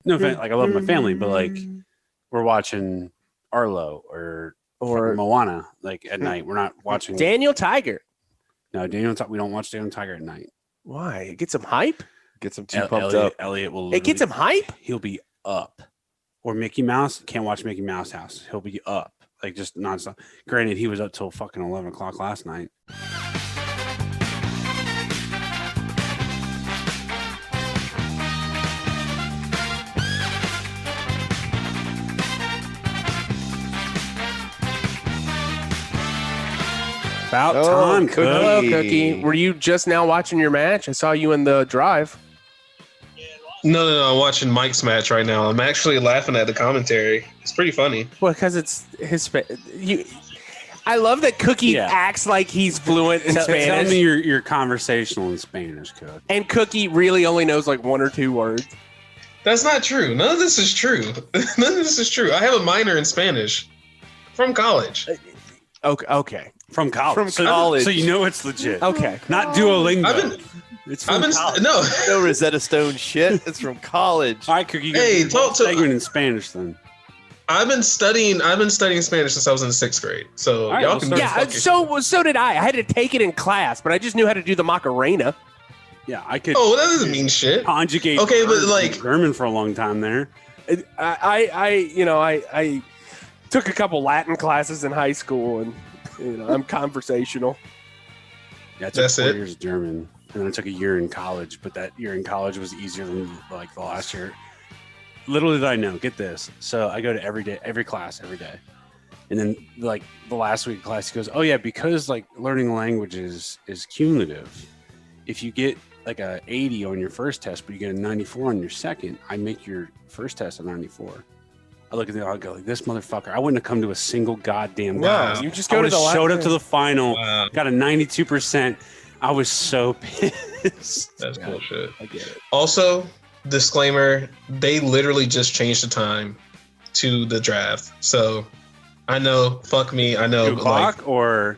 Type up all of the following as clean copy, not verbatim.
No offense, like I love my family, but like we're watching Arlo or Moana like at night. We're not watching Daniel Tiger. No, we don't watch Daniel Tiger at night. Why? It gets him hype. Gets him too pumped up. Elliot will. It gets him hype. He'll be up. Or Mickey Mouse. Can't watch Mickey Mouse House. He'll be up. Like just nonstop. Granted, he was up till fucking 11 o'clock last night. About time, Cookie. Hello, Cookie. Were you just now watching your match? I saw you in the drive. No. I'm watching Mike's match right now. I'm actually laughing at the commentary. It's pretty funny. Well, because it's his. I love that Cookie acts like he's fluent in Spanish. Tell me you're conversational in Spanish, Cook. And Cookie really only knows like one or two words. That's not true. None of this is true. None of this is true. I have a minor in Spanish from college. Okay. From college. From college. So you know it's legit. Okay. Not Duolingo. It's from college. No Rosetta Stone shit. It's from college. All right, Cookie. Hey, talk to segment in Spanish then. I've been studying Spanish since I was in 6th grade. So right, y'all can so did I. I had to take it in class, but I just knew how to do the Macarena. Yeah, I could. Oh, that doesn't mean shit. Conjugate. Okay, but like German for a long time there. I took a couple Latin classes in high school, and I'm conversational. Yeah, I took 4 years of German, and then I took a year in college. But that year in college was easier than like the last year. Little did I know. Get this. So I go to every class every day, and then like the last week of class, he goes, "Oh yeah, because like learning languages is cumulative. If you get like a 80 on your first test, but you get a 94 on your second, I make your first test a 94." I look at the, I go like, this motherfucker. I wouldn't have come to a single goddamn class. You just showed up to the final, got a 92%. I was so pissed. That's bullshit. I get it. Also, disclaimer: they literally just changed the time to the draft. So I know, fuck me. I know. 2 o'clock or.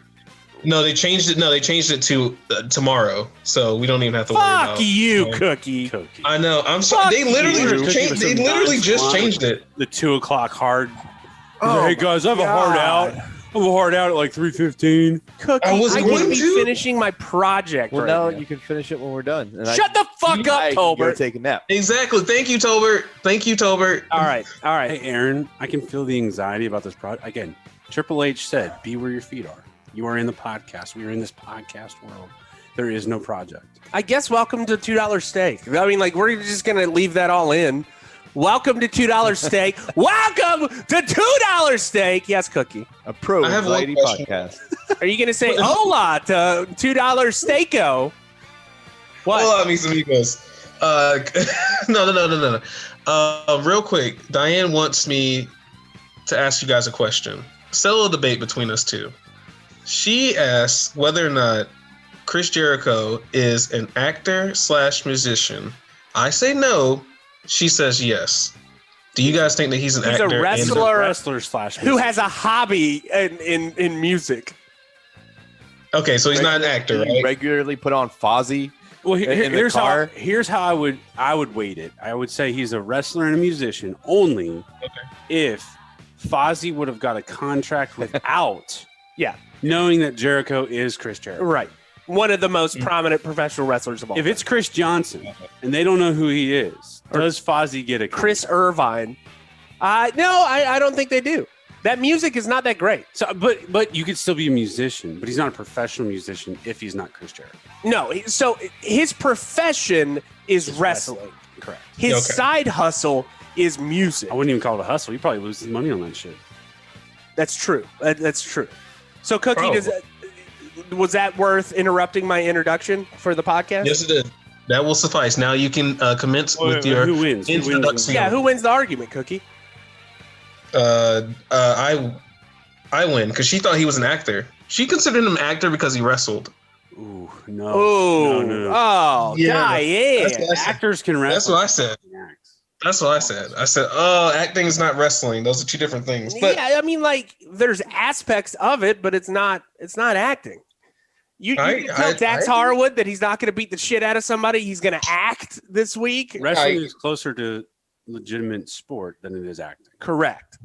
No, they changed it. No, they changed it to tomorrow, so we don't even have to worry about. Fuck you, Cookie. I know. I'm sorry. They literally just changed. They literally just changed it. The 2 o'clock hard. Hey guys, I have a hard out. I have a hard out at like 3:15. Cookie, I was going to be finishing my project. Well, now you can finish it when we're done. And Shut the fuck up, Tolbert. Take a nap. Exactly. Thank you, Tolbert. All right. Hey, Aaron, I can feel the anxiety about this project. Again, Triple H said, "Be where your feet are." You are in the podcast. We are in this podcast world. There is no project. I guess welcome to $2 Steak. I mean, like, we're just going to leave that all in. Welcome to $2 Steak. Welcome to $2 Steak. Yes, Cookie. A pro anxiety podcast. Are you going to say hola to $2 Steako? What? Hola, mis amigos. No. Real quick, Diane wants me to ask you guys a question. Settle a debate between us two. She asks whether or not Chris Jericho is an actor/musician. I say no. She says yes. Do you guys think that he's an actor? He's a wrestler who has a hobby in music. Okay, so he's not an actor, right? Regularly put on Fozzy. Well, here's how I would weight it. I would say he's a wrestler and a musician only if Fozzy would have got a contract without. Yeah. Knowing that Jericho is Chris Jericho. Right. One of the most prominent professional wrestlers of all time. If it's Chris Johnson and they don't know who he is, does Fozzy get a Chris Irvine? No, I don't think they do. That music is not that great. So, but you could still be a musician, but he's not a professional musician if he's not Chris Jericho. No, so his profession is wrestling. Correct. His side hustle is music. I wouldn't even call it a hustle. He probably loses money on that shit. That's true. That's true. So, Cookie, was that worth interrupting my introduction for the podcast? Yes, it did. That will suffice. Now you can commence with your introduction. Yeah, who wins the argument, Cookie? I win because she thought he was an actor. She considered him an actor because he wrestled. Ooh, no. No. Oh, yeah. Actors can wrestle. That's what I said. I said, acting is not wrestling. Those are two different things. But yeah, I mean, like, there's aspects of it, but it's not acting. You can tell Dax Harwood that he's not going to beat the shit out of somebody. He's going to act this week. Wrestling is closer to legitimate sport than it is acting. Correct.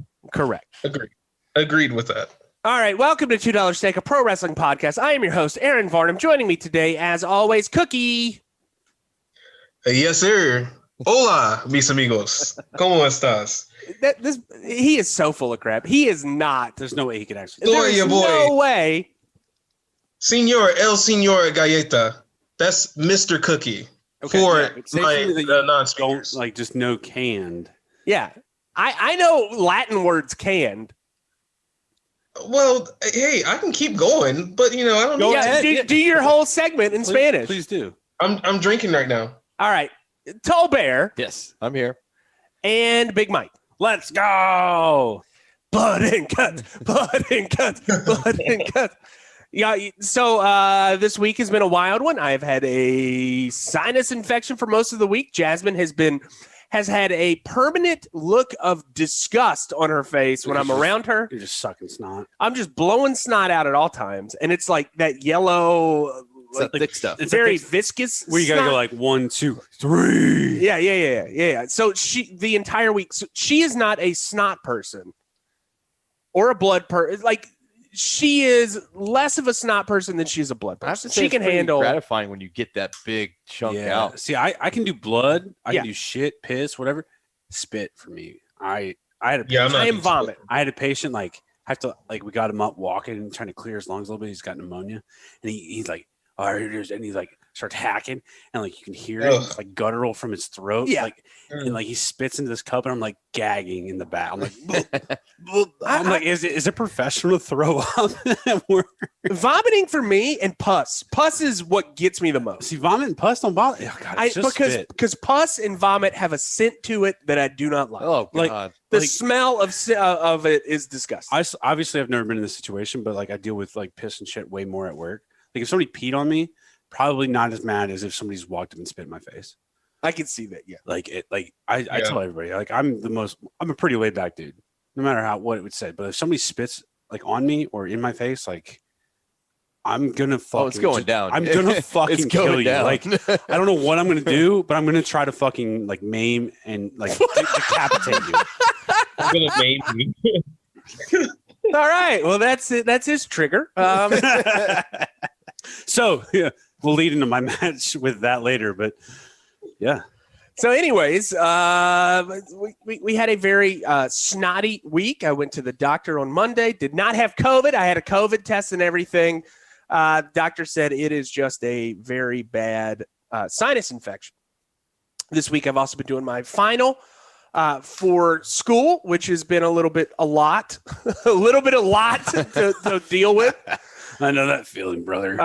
Agreed with that. All right, welcome to $2 Steak, a pro wrestling podcast. I am your host, Aaron Varnum. Joining me today, as always, Cookie. Yes, sir. Hola, mis amigos. ¿Cómo estás? He is so full of crap. He is not. There's no way he could actually. There is no way. El Señor Galleta. That's Mr. Cookie. Okay, for my non-speakers. Don't just no canned. Yeah, I know Latin words canned. Well, hey, I can keep going, but I don't know. Yeah, do your whole segment in Spanish. Please do. I'm drinking right now. All right, Tolbert. Yes, I'm here. And Big Mike. Let's go. Blood and guts. Yeah, so this week has been a wild one. I've had a sinus infection for most of the week. Jasmine has had a permanent look of disgust on her face when I'm around her. You're just sucking snot. I'm just blowing snot out at all times, and it's like that yellow, It's thick stuff. It's very viscous. Where you gotta snot. go like 1, 2, 3. Yeah. So the entire week, she is not a snot person or a blood person. Like, she is less of a snot person than she's a blood person. She can handle. Gratifying when you get that big chunk out. See, I can do blood. I can do shit, piss, whatever. Spit for me. I had a patient, I am vomit. I had a patient we got him up walking and trying to clear his lungs a little bit. He's got pneumonia, and he's like, all right, and he's like starts hacking, and like you can hear it. It's like guttural from his throat. Yeah. And like he spits into this cup, and I'm like gagging in the back. I'm like, is it professional to throw up? Vomiting for me and pus. Pus is what gets me the most. See, vomit and pus don't bother. Oh, God, it's just because pus and vomit have a scent to it that I do not like. Oh, God. Like, the smell of it is disgusting. Obviously, I've never been in this situation, but like I deal with like piss and shit way more at work. Like if somebody peed on me, probably not as mad as if somebody's walked up and spit in my face. I can see that. Yeah. I tell everybody, like I'm a pretty laid back dude, no matter what it would say. But if somebody spits like on me or in my face, like I'm gonna fucking. It's going down. I'm gonna fucking kill you. Down. Like I don't know what I'm gonna do, but I'm gonna try to fucking like maim and like decapitate you. I'm gonna maim you. All right. Well, that's it. That's his trigger. So yeah, we'll lead into my match with that later, but yeah. So, anyways, we had a very snotty week. I went to the doctor on Monday. Did not have COVID. I had a COVID test and everything. Doctor said it is just a very bad sinus infection. This week, I've also been doing my final for school, which has been a little bit a lot to deal with. I know that feeling, brother.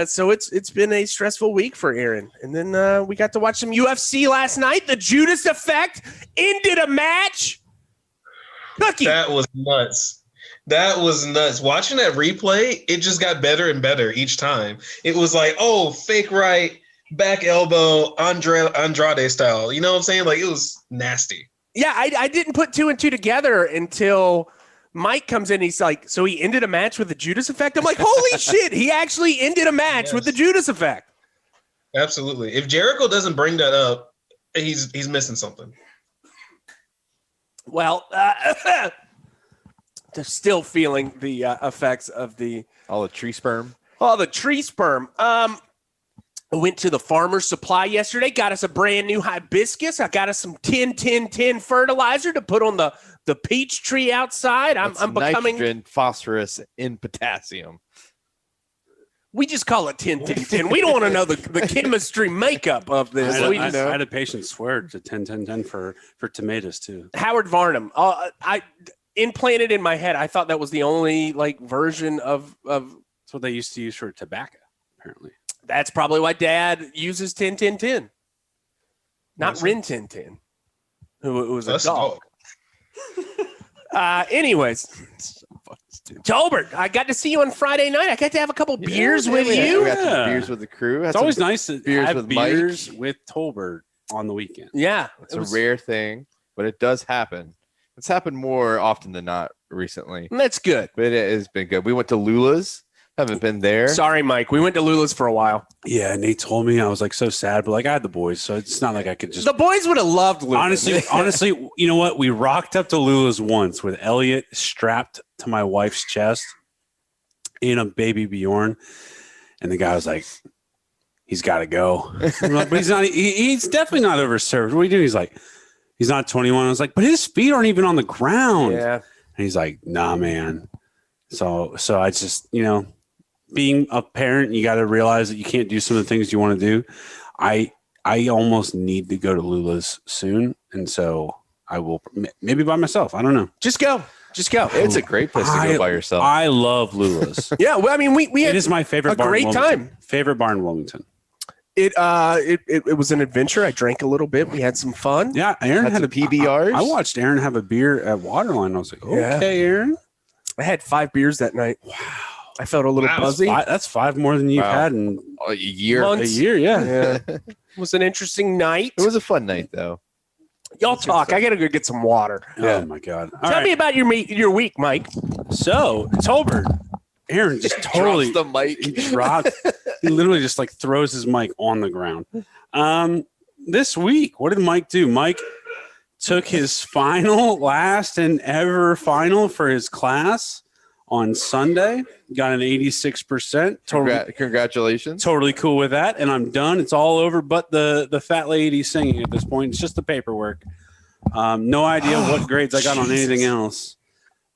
So it's been a stressful week for Aaron. And then we got to watch some UFC last night. The Judas Effect ended a match. Cookie. That was nuts. Watching that replay, it just got better and better each time. It was like, oh, fake right, back elbow, Andrade style. You know what I'm saying? Like, it was nasty. Yeah, I didn't put 2 and 2 together until Mike comes in. He's like, so he ended a match with the Judas Effect? I'm like, holy shit, he actually ended a match with the Judas Effect. Absolutely. If Jericho doesn't bring that up, he's missing something. Well, they're still feeling the effects of all the tree sperm. Oh, the tree sperm. I went to the Farmer's Supply yesterday, got us a brand new hibiscus. I got us some 10-10-10 fertilizer to put on the peach tree outside. I'm becoming nitrogen, phosphorus, and potassium. We just call it 10-10-10. We don't want to know the chemistry makeup of this. I had a patient swear to 10-10-10 for tomatoes too. Howard Varnum. I implanted in my head. I thought that was the only version of. That's what they used to use for tobacco, apparently. That's probably why Dad uses 10-10-10. Not Rin 10-10, who was a dog. Anyways, Tolbert, I got to see you on Friday night. I got to have a couple beers with you. We got some beers with the crew. It's always nice to have beers with Tolbert on the weekend. Yeah. It's a rare thing, but it does happen. It's happened more often than not recently. That's good. But it has been good. We went to Lula's Haven't been there. Sorry, Mike. We went to Lula's for a while. Yeah, Nate told me. I was like so sad, but like I had the boys, so it's not like I could just. The boys would have loved Lula's. Honestly, you know what? We rocked up to Lula's once with Elliot strapped to my wife's chest in a baby Bjorn, and the guy was like, "He's got to go." I'm like, but he's not. He's definitely not overserved. What are you doing? He's like, he's not 21. I was like, but his feet aren't even on the ground. Yeah. And he's like, "Nah, man." So I just, being a parent, you got to realize that you can't do some of the things you want to do. I almost need to go to Lula's soon, and so I will maybe by myself. I don't know. Just go. It's a great place to go by yourself. I love Lula's. Yeah, well, I mean, we had it is my favorite. a great time. Favorite bar in Wilmington. It was an adventure. I drank a little bit. We had some fun. Yeah, Aaron had some PBRs. I watched Aaron have a beer at Waterline. I was like, okay, Aaron. I had 5 beers that night. Wow. I felt a little buzzy. That's 5 more than you've had in a year. Months. A year, yeah. It was an interesting night. It was a fun night, though. Y'all talk. I got to go get some water. Oh, my God. Tell me about your week, Mike. So, Tolbert, Aaron just totally drops the mic. He dropped. He literally just like throws his mic on the ground. This week, what did Mike do? Mike took his last and ever final for his class on Sunday. Got an 86%. Congratulations. Totally cool with that. And I'm done. It's all over but the fat lady singing at this point. It's just the paperwork. No idea what grades I got on anything else.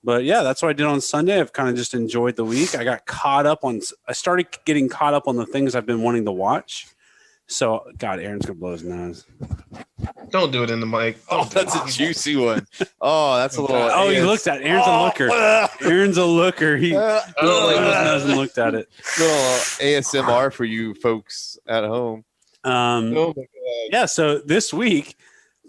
But yeah, that's what I did on Sunday. I've kind of just enjoyed the week. I started getting caught up on the things I've been wanting to watch. So, God, Aaron's going to blow his nose. Don't do it in the mic. Oh, that's a juicy one. Oh, that's a little. Oh, he looked at it. Aaron's a looker. Aaron's a looker. He blew his nose and looked at it. Little ASMR for you folks at home. Oh my God. Yeah, so this week,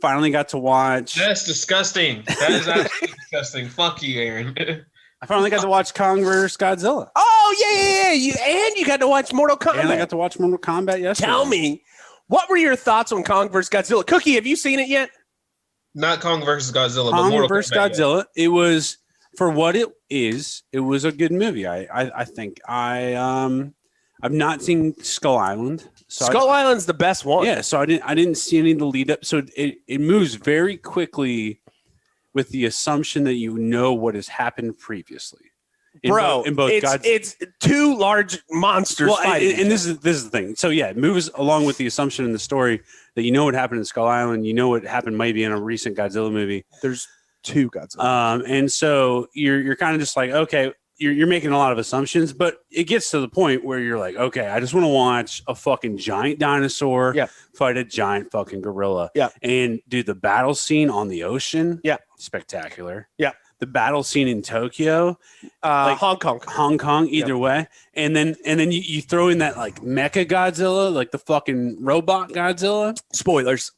finally got to watch. That's disgusting. That is absolutely disgusting. Fuck you, Aaron. I finally got to watch Kong vs. Godzilla. Oh, yeah. You got to watch Mortal Kombat. And I got to watch Mortal Kombat yesterday. Tell me, what were your thoughts on Kong vs. Godzilla? Cookie, have you seen it yet? Not Kong versus Godzilla, Kong but Mortal vs. Kombat. Godzilla. It was, for what it is, it was a good movie. I think. I've not seen Skull Island. So Skull Island's the best one. Yeah, so I didn't see any of the lead up. So it moves very quickly with the assumption that you know what has happened previously. It's two large monsters fighting. And this is the thing. So yeah, it moves along with the assumption in the story that you know what happened in Skull Island. You know what happened maybe in a recent Godzilla movie. There's 2 Godzilla. And so you're kind of just like, okay, you're making a lot of assumptions, but it gets to the point where you're like, okay, I just want to watch a fucking giant dinosaur fight a giant fucking gorilla. Yeah. And do the battle scene on the ocean. Yeah. Spectacular. Yeah. The battle scene in Tokyo. Hong Kong, either way. And then you throw in that like Mecha Godzilla, like the fucking robot Godzilla. Spoilers.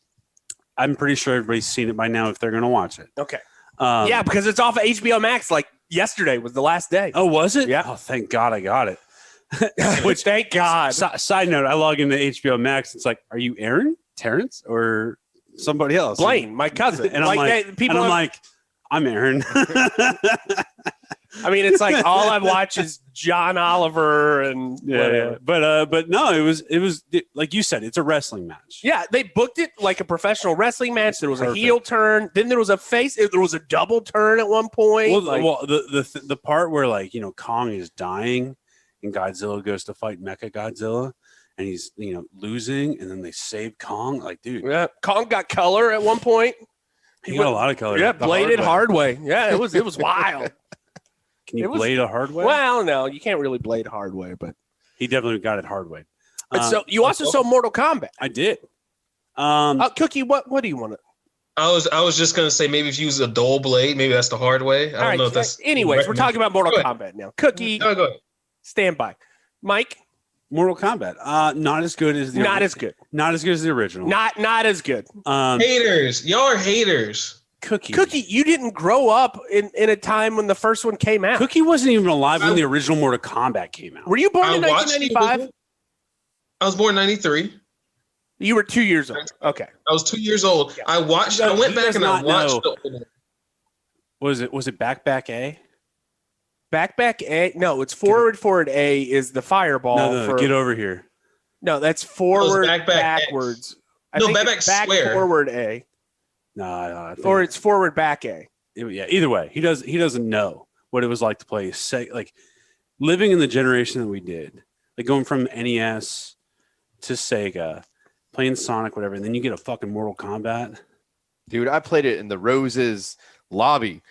I'm pretty sure everybody's seen it by now if they're going to watch it. Okay. Yeah, because it's off of HBO Max. Like yesterday was the last day. Oh, was it? Yeah. Oh, thank God I got it. Which thank God. Side note, I log into HBO Max. It's like, are you Aaron, Terrence, or somebody else? Blaine, my cousin. And I'm like, I'm Aaron. I mean, it's like all I watch is John Oliver and whatever. But no, it was like you said, it's a wrestling match. Yeah, they booked it like a professional wrestling match. There was a heel turn, then there was a face. There was a double turn at one point. Well, the part where like Kong is dying and Godzilla goes to fight Mecha Godzilla. And he's losing, and then they save Kong. Like, dude, yeah, Kong got color at one point. He got a lot of color. Yeah, bladed hard way. Yeah, it was wild. Can you blade a hard way? Well, no, you can't really blade hard way, but he definitely got it hard way. So you also saw Mortal Kombat. I did. Cookie, what do you want to? I was just gonna say maybe if you use a dull blade, maybe that's the hard way. I don't know if that's. Anyways, we're talking about Mortal Kombat now. Cookie, go ahead. Stand by. Mike. Mortal Kombat, not as good as the not as good as the original. Not as good. Haters, y'all are haters. Cookie, you didn't grow up in a time when the first one came out. Cookie wasn't even alive when the original Mortal Kombat came out. Were you born in 1995? I was born in 93. You were 2 years old. Okay, I was 2 years old. Yeah. I went back and I watched. Was it Back A? back A. No, it's forward A is the fireball. No, get over here. No, that's forward back backwards. A. No, back square. Forward A. No, or it's forward back A. Yeah, either way, he doesn't know what it was like to play living in the generation that we did, like going from NES to Sega, playing Sonic, whatever, and then you get a fucking Mortal Kombat. Dude, I played it in the Roses lobby.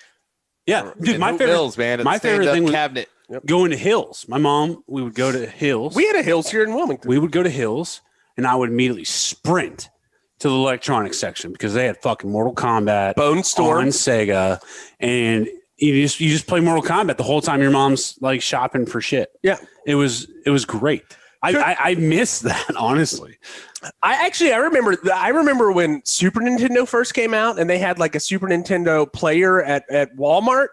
Yeah, dude, my favorite Hills, man. My favorite thing was cabinet. Going to Hills. My mom, we would go to Hills. We had a Hills here in Wilmington. We would go to Hills, and I would immediately sprint to the electronics section because they had fucking Mortal Kombat, Bone Storm on Sega, and you just play Mortal Kombat the whole time your mom's like shopping for shit. Yeah, it was great. I miss that, honestly. I remember when Super Nintendo first came out and they had like a Super Nintendo player at Walmart.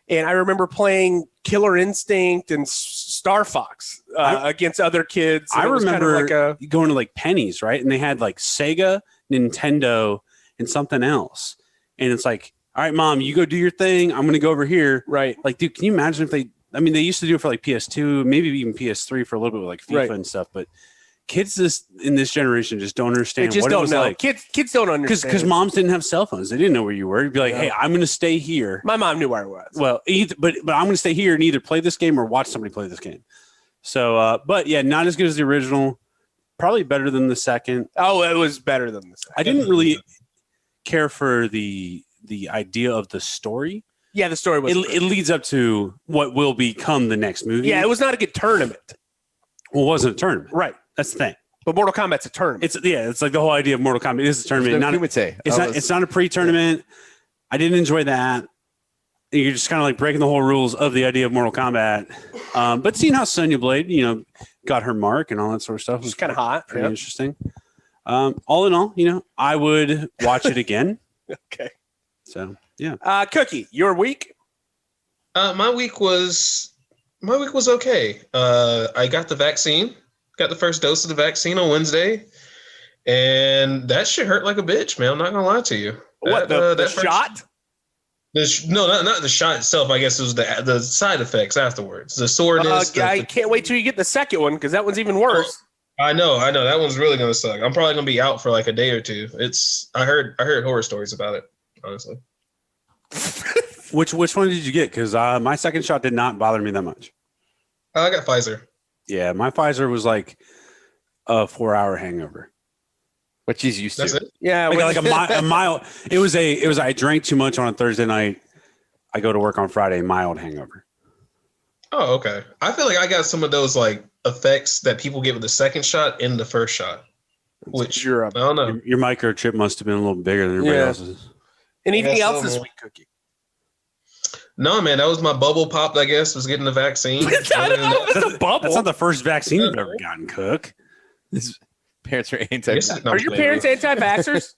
And I remember playing Killer Instinct and Star Fox against other kids. I remember going to like Penny's, right? And they had like Sega, Nintendo, and something else. And it's like, all right, Mom, you go do your thing. I'm going to go over here. Right. Like, dude, can you imagine if they used to do it for like PS2, maybe even PS3 for a little bit with like FIFA and stuff. But kids in this generation just don't understand what it was like. Kids don't understand. Because moms didn't have cell phones. They didn't know where you were. You'd be like, hey, I'm going to stay here. My mom knew where I was. Well, but I'm going to stay here and either play this game or watch somebody play this game. So, but yeah, not as good as the original. Probably better than the second. Oh, it was better than the second. I didn't really care for the idea of the story. Yeah, the story was. It leads up to what will become the next movie. Yeah, it was not a good tournament. Well, it wasn't a tournament. Right. That's the thing. But Mortal Kombat's a tournament. It's like the whole idea of Mortal Kombat is a tournament. It's not a pre-tournament. Yeah. I didn't enjoy that. You're just kind of like breaking the whole rules of the idea of Mortal Kombat. But seeing how Sonya Blade, got her mark and all that sort of stuff was kind of hot. Pretty interesting. All in all, I would watch it again. Okay. So yeah. Cookie, your week? My week was okay. I got the vaccine. Got the first dose of the vaccine on Wednesday, and that shit hurt like a bitch, man. I'm not gonna lie to you. What the shot? No, not the shot itself. I guess it was the side effects afterwards. The soreness. I can't wait till you get the second one because that one's even worse. I know. That one's really gonna suck. I'm probably gonna be out for like a day or two. I heard horror stories about it, honestly. Which one did you get? Because my second shot did not bother me that much. I got Pfizer. Yeah, my Pfizer was like a 4-hour hangover, which he's used to. That's it? Yeah, like a mild. It was I drank too much on a Thursday night. I go to work on Friday, mild hangover. Oh, okay. I feel like I got some of those like effects that people get with the second shot in the first shot. Which I don't know. Your microchip must have been a little bigger than everybody else's. Anything else this week, Cookie? No, man, that was my bubble pop. I guess was getting the vaccine. That's not the first vaccine you've ever gotten, Cook. His parents are anti-vaxxers. Are your parents anti-vaxxers?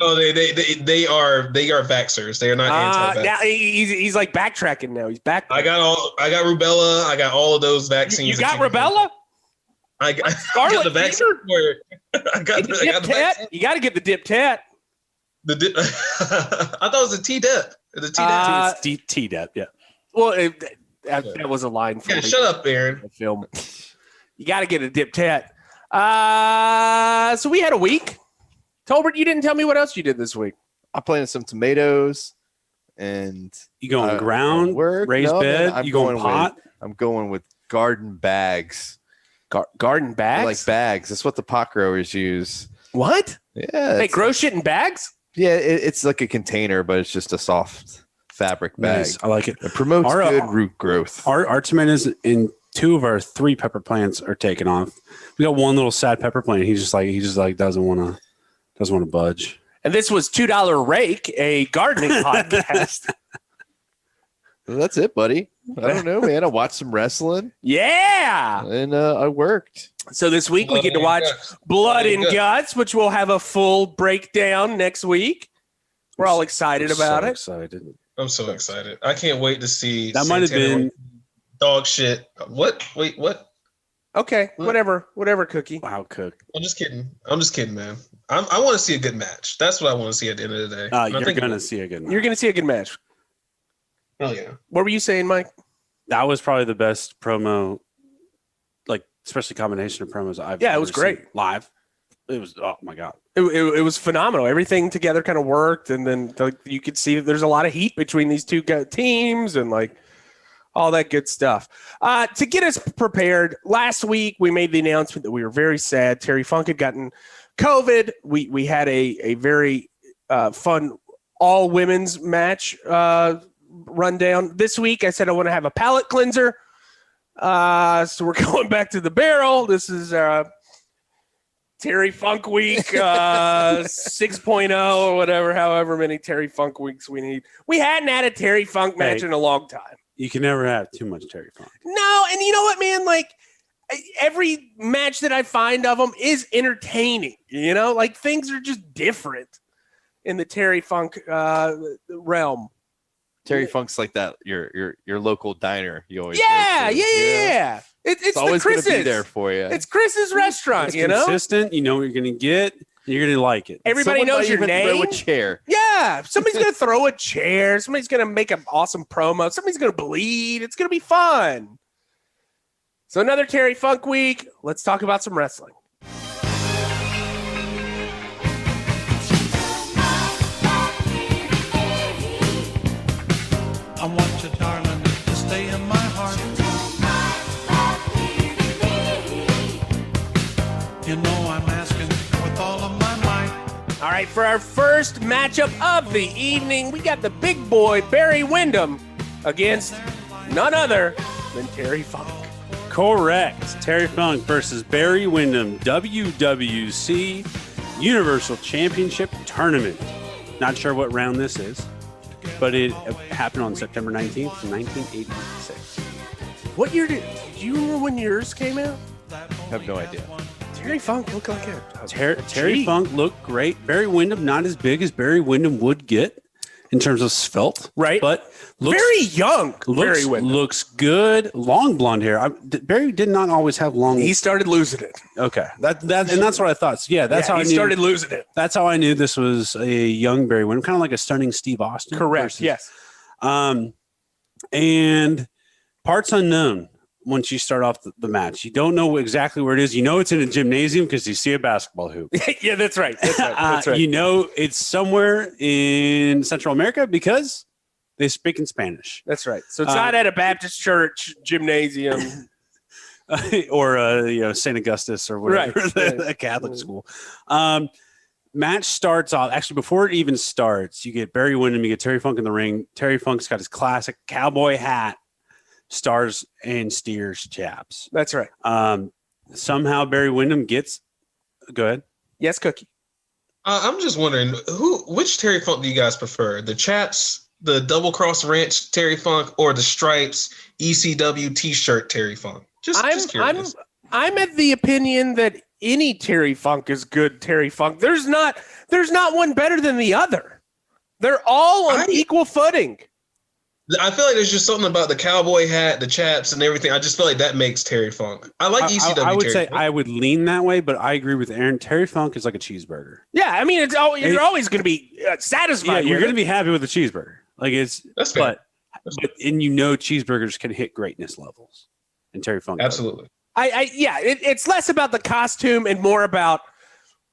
No, they are vaxxers. They are not anti-vaxxers. Now he's like backtracking now. He's back. I got rubella. I got all of those vaccines. You got rubella? I got the vaccine. I got the vaccine. You got to get the dip tat. I thought it was a T-dep. The T-dep. It's T-dep, yeah. Well, that was a line for me. Shut up, Aaron. Film. You got to get a dip tat. So we had a week. Tolbert, you didn't tell me what else you did this week. I planted some tomatoes, and you going ground, raised bed. Man, you going pot? I'm going with garden bags. Garden bags, like bags. That's what the pot growers use. What? Yeah, they grow shit in bags. Yeah, it's like a container, but it's just a soft fabric bag. Nice. I like it. It promotes good root growth. Our tomatoes in 2 of our 3 pepper plants are taken off. We got one little sad pepper plant. He just doesn't want to budge. And this was $2 Rake, a gardening podcast. Well, that's it, buddy. I don't know, man. I watched some wrestling. Yeah, and I worked. So this week we get to watch Blood and Guts, which we'll have a full breakdown next week. We're all excited about it. Excited. I'm so excited. I can't wait to see. That might have been dog shit. What? Wait, what? Okay, whatever, Cookie. Wow, Cook. I'm just kidding, man. I want to see a good match. That's what I want to see at the end of the day. You're going to see a good match. You're going to see a good match. Oh, yeah. What were you saying, Mike? That was probably the best promo, like especially combination of promos I've it was great seen live. It was, oh my God. It was phenomenal. Everything together kind of worked, and then you could see that there's a lot of heat between these two teams, and like all that good stuff. To get us prepared, last week we made the announcement that we were very sad. Terry Funk had gotten COVID. We had a very fun all women's match rundown. This week I said I want to have a palate cleanser. So we're going back to the barrel. This is Terry Funk Week 6.0 or whatever, however many Terry Funk weeks we need. We hadn't had a Terry Funk match in a long time. You can never have too much Terry Funk. No, and you know what, man? Like, every match that I find of him is entertaining. You know, like things are just different in the Terry Funk realm. Terry Funk's like that. Your local diner. You always yeah. It's always the going to Chris's. be there for you. It's Chris's restaurant. It's you know, consistent. You know what you're going to get. You're going to like it. Everybody Someone knows might your even name. Throw a chair. Yeah, somebody's going to throw a chair. Somebody's going to make an awesome promo. Somebody's going to bleed. It's going to be fun. So another Terry Funk week. Let's talk about some wrestling. I want you, darling, to stay in my heart. You know I'm asking with all of my might. All right, for our first matchup of the evening, we got the big boy, Barry Windham, against none other than Terry Funk. Correct. Terry Funk versus Barry Windham, WWC Universal Championship Tournament. Not sure what round this is, but it happened on September 19th, 1986. What year do you remember when yours came out? I have no idea. Terry Funk looked like it. Terry Funk looked great. Barry Windham, not as big as Barry Windham would get in terms of svelte. Right. But looks, very young. Barry Windham. Looks good. Long blonde hair. Barry did not always have long. He started losing it. Okay. And that's what I thought. So yeah, that's how I knew. He started losing it. That's how I knew this was a young Barry Windham, kind of like a stunning Steve Austin. Correct. Yes. And parts unknown once you start off the match. You don't know exactly where it is. You know it's in a gymnasium because you see a basketball hoop. Yeah, that's right. That's right. You know it's somewhere in Central America because they speak in Spanish. That's right. So it's not at a Baptist church gymnasium. or St. Augustus or whatever, right. a Catholic school. Match starts off. Actually, before it even starts, you get Barry Windham, you get Terry Funk in the ring. Terry Funk's got his classic cowboy hat, stars and steers chaps. That's right. Somehow Barry Windham gets. Go ahead. Yes, Cookie. I'm just wondering which Terry Funk do you guys prefer? The chaps, the double cross ranch Terry Funk, or the stripes ECW T-shirt Terry Funk? Just curious. I'm at the opinion that any Terry Funk is good Terry Funk. There's not one better than the other. They're all on equal footing. I feel like there's just something about the cowboy hat, the chaps, and everything. I just feel like that makes Terry Funk. I like ECW. I would Terry say Funk. I would lean that way, but I agree with Aaron. Terry Funk is like a cheeseburger. Yeah, I mean, you're always going to be satisfied. Yeah, you're going to be happy with a cheeseburger. Like that's fair. But cheeseburgers can hit greatness levels, and Terry Funk absolutely. It's less about the costume and more about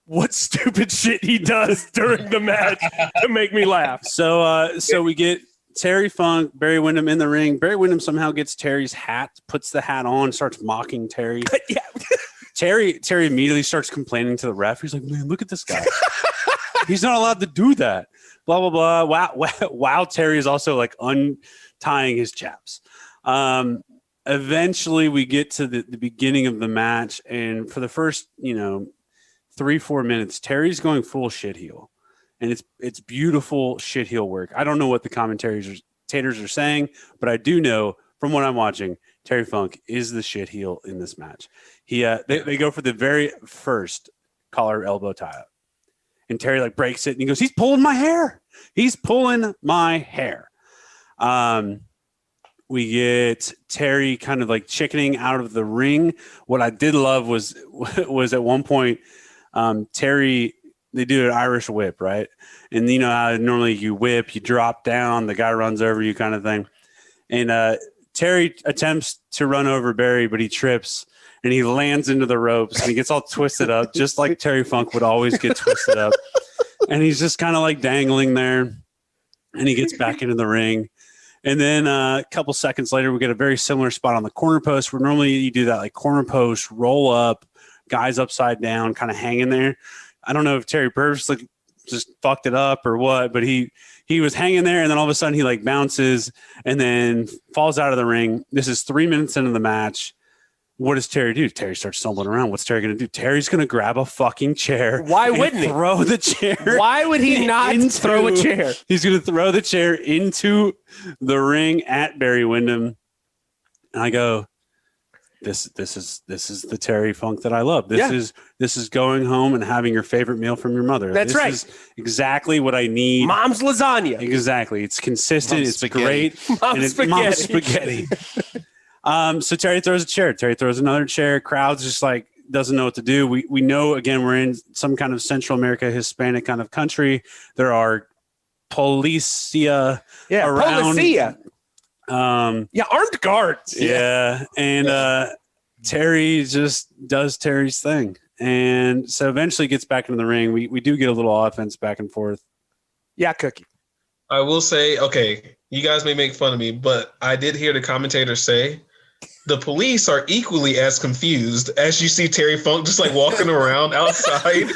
what stupid shit he does during the match to make me laugh. So we get Terry Funk, Barry Windham in the ring. Barry Windham somehow gets Terry's hat, puts the hat on, starts mocking Terry. Yeah. Terry immediately starts complaining to the ref. He's like, man, look at this guy. He's not allowed to do that. Blah, blah, blah. Wow. Terry is also like untying his chaps. Eventually we get to the beginning of the match. And for the first, 3-4 minutes, Terry's going full shit heel. And it's beautiful shit heel work. I don't know what the commentators are saying, but I do know from what I'm watching, Terry Funk is the shit heel in this match. They go for the very first collar elbow tie up. And Terry breaks it and he goes, he's pulling my hair. He's pulling my hair. We get Terry kind of chickening out of the ring. What I did love was at one point, Terry, they do an Irish whip, right? And you know how normally you whip, you drop down, the guy runs over you kind of thing. And Terry attempts to run over Barry, but he trips and he lands into the ropes and he gets all twisted up, just like Terry Funk would always get twisted up. And he's just kind of like dangling there, and he gets back into the ring. And then a couple seconds later, we get a very similar spot on the corner post where normally you do that like corner post, roll up, guys upside down, kind of hanging there. I don't know if Terry purposely just fucked it up or what, but he was hanging there, and then all of a sudden he like bounces and then falls out of the ring. This is 3 minutes into the match. What does Terry do? Terry starts stumbling around. What's Terry going to do? Terry's going to grab a fucking chair. Why wouldn't he? Throw the chair. Why would he not throw a chair? He's going to throw the chair into the ring at Barry Windham. And I go, this is the Terry Funk that I love. This is going home and having your favorite meal from your mother. That's right. This is exactly what I need. Mom's lasagna. Exactly. It's consistent. Mom's it's spaghetti. great. Mom's spaghetti. So Terry throws a chair. Terry throws another chair. Crowd's just like doesn't know what to do. We know, again, we're in some kind of Central America, Hispanic kind of country. There are policia around. Policia. Armed guards. Yeah. And Terry just does Terry's thing. And so eventually gets back into the ring. We do get a little offense back and forth. Yeah, Cookie. I will say, okay, you guys may make fun of me, but I did hear the commentator say the police are equally as confused as you see Terry Funk just like walking around outside.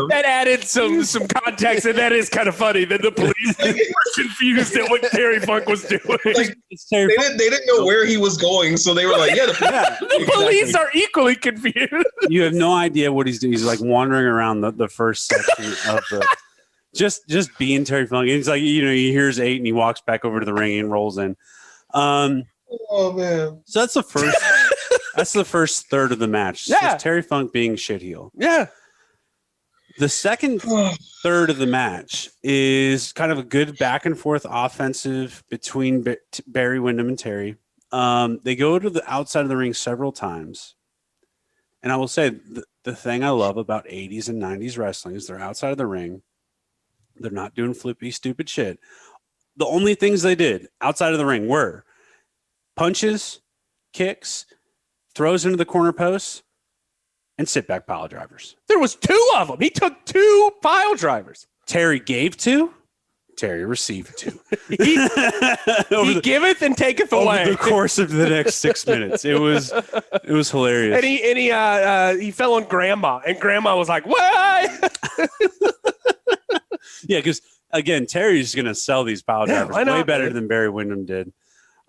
That added some context, and that is kind of funny that the police were confused at what Terry Funk was doing. Like, they didn't know where he was going, so they were like, the police are equally confused. You have no idea what he's doing. He's like wandering around the first section of the just being Terry Funk. And he's like, he hears 8 and he walks back over to the ring and rolls in. oh man. So that's the first that's the first third of the match. Yeah. It's Terry Funk being shit heel. Yeah. The second third of the match is kind of a good back and forth offensive between Barry Windham and Terry. They go to the outside of the ring several times. And I will say the thing I love about 80s and 90s wrestling is they're outside of the ring. They're not doing flippy, stupid shit. The only things they did outside of the ring were punches, kicks, throws into the corner posts, and sit back pile drivers. There was 2 of them. He took 2 pile drivers. Terry gave 2. Terry received 2. He giveth and taketh away. Over the course of the next 6 minutes, it was hilarious. And he fell on Grandma, and Grandma was like, "What?" Yeah, because again, Terry's going to sell these pile drivers way better than Barry Windham did.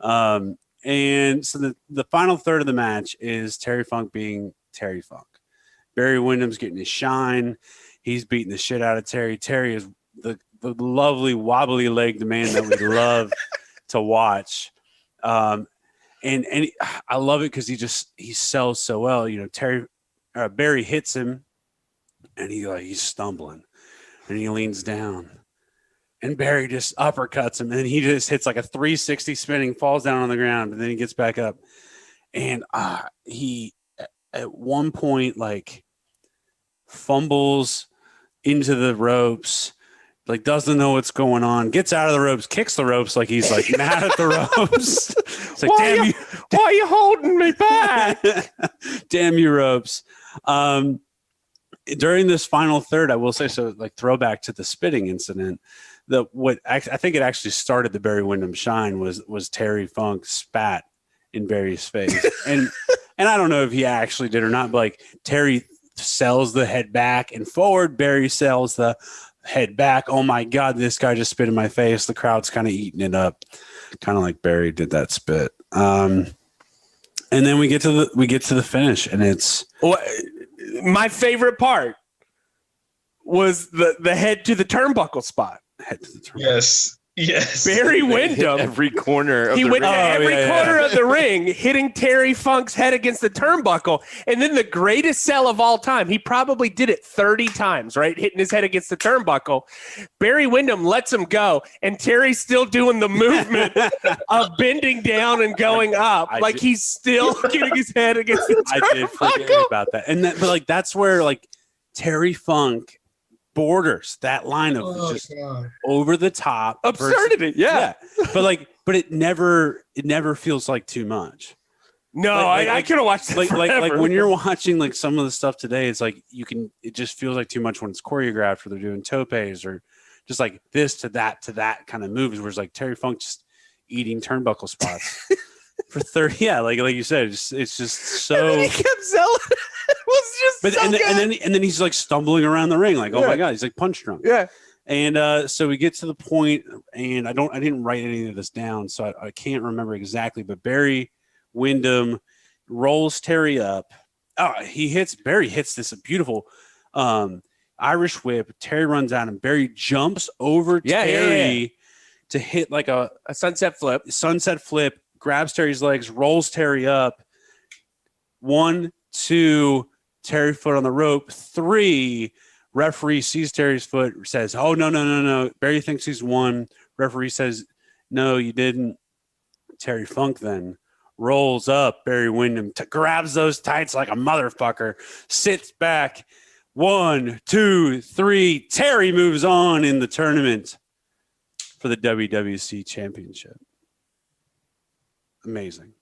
And so the final third of the match is Terry Funk being Terry Funk. Barry Windham's getting his shine. He's beating the shit out of Terry. Terry is the lovely wobbly legged man that we love to watch. And I love it because he sells so well. Barry hits him and he's stumbling and he leans down and Barry just uppercuts him and he just hits like a 360 spinning, falls down on the ground, and then he gets back up. And he at one point like fumbles into the ropes, like doesn't know what's going on, gets out of the ropes, kicks the ropes like he's like mad at the ropes. It's like, why are you holding me back? Damn you, ropes. During this final third, I will say, so like throwback to the spitting incident, I think it actually started the Barry Windham shine was Terry Funk spat in Barry's face. and I don't know if he actually did or not, but like Terry sells the head back and forward, Barry sells the head back. Oh my God, this guy just spit in my face. The crowd's kind of eating it up, kind of like Barry did that spit. And then we get to the finish, and it's my favorite part was the head to the turnbuckle spot. Head to the turnbuckle. Yes. Barry Windham. Every corner. He went to every corner of the ring, hitting Terry Funk's head against the turnbuckle. And then the greatest sell of all time, he probably did it 30 times, right? Hitting his head against the turnbuckle. Barry Windham lets him go, and Terry's still doing the movement of bending down and going up. He's still getting his head against the turnbuckle. I did forget about that. And that's where like Terry Funk borders that line of over the top absurdity. Yeah. But but it never feels like too much. No, I could have watched it like when you're watching like some of the stuff today, it's like it just feels like too much when it's choreographed, or they're doing topes, or just like this to that kind of moves, where it's like Terry Funk just eating turnbuckle spots for 30. Yeah, like you said, it's just so. And then he kept selling. It was just but so and good. then he's like stumbling around the ring, like oh my god, he's like punch drunk. Yeah. And so we get to the point, and I didn't write any of this down, so I can't remember exactly. But Barry Windham rolls Terry up. Oh, Barry hits this beautiful Irish whip. Terry runs out, and Barry jumps over Terry to hit like a sunset flip. Grabs Terry's legs, rolls Terry up. 1, 2, Terry foot on the rope. 3. Referee sees Terry's foot, says, oh, no. Barry thinks he's won. Referee says, no, you didn't. Terry Funk then rolls up. Barry Windham grabs those tights like a motherfucker, sits back. 1, 2, 3. Terry moves on in the tournament for the WWC Championship. Amazing.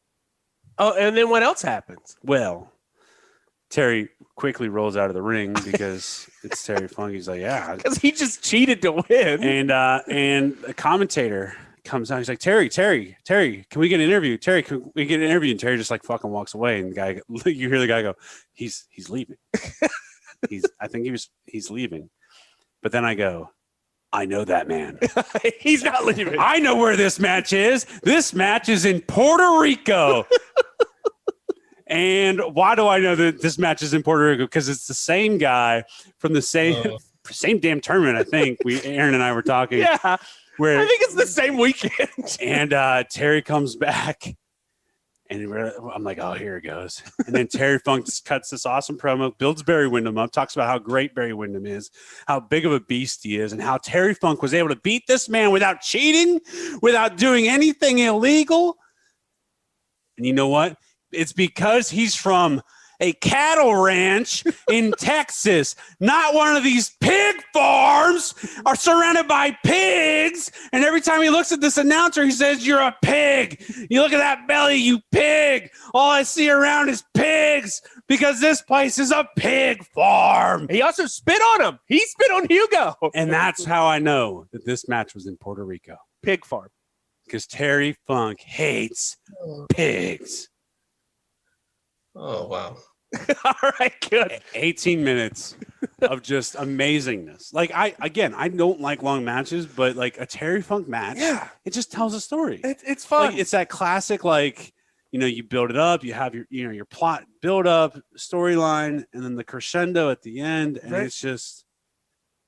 Oh, and then what else happens? Well, Terry quickly rolls out of the ring because it's Terry Funk. He's like, yeah. Because he just cheated to win. And a commentator comes out. He's like, Terry, can we get an interview? Terry, can we get an interview? And Terry just like fucking walks away. And the guy, you hear the guy go, he's leaving. I think he's leaving. But then I go, I know that man. He's not leaving. I know where this match is. This match is in Puerto Rico. And why do I know that this match is in Puerto Rico? Because it's the same guy from the same damn tournament. I think Aaron and I were talking. Yeah, where I think it's the same weekend. And Terry comes back, and I'm like, oh, here it goes. And then Terry Funk just cuts this awesome promo, builds Barry Windham up, talks about how great Barry Windham is, how big of a beast he is, and how Terry Funk was able to beat this man without cheating, without doing anything illegal. And you know what? It's because he's from a cattle ranch in Texas, not one of these pig farms are surrounded by pigs. And every time he looks at this announcer, he says, you're a pig. You look at that belly, you pig. All I see around is pigs because this place is a pig farm. He also spit on him. He spit on Hugo. And that's how I know that this match was in Puerto Rico. Pig farm. Because Terry Funk hates pigs. Oh, wow. All right, good. 18 minutes of just amazingness. Like I don't like long matches, but like a Terry Funk match, it just tells a story. It's fun. Like, it's that classic, like, you build it up, you have your plot build up, storyline, and then the crescendo at the end, and it's just.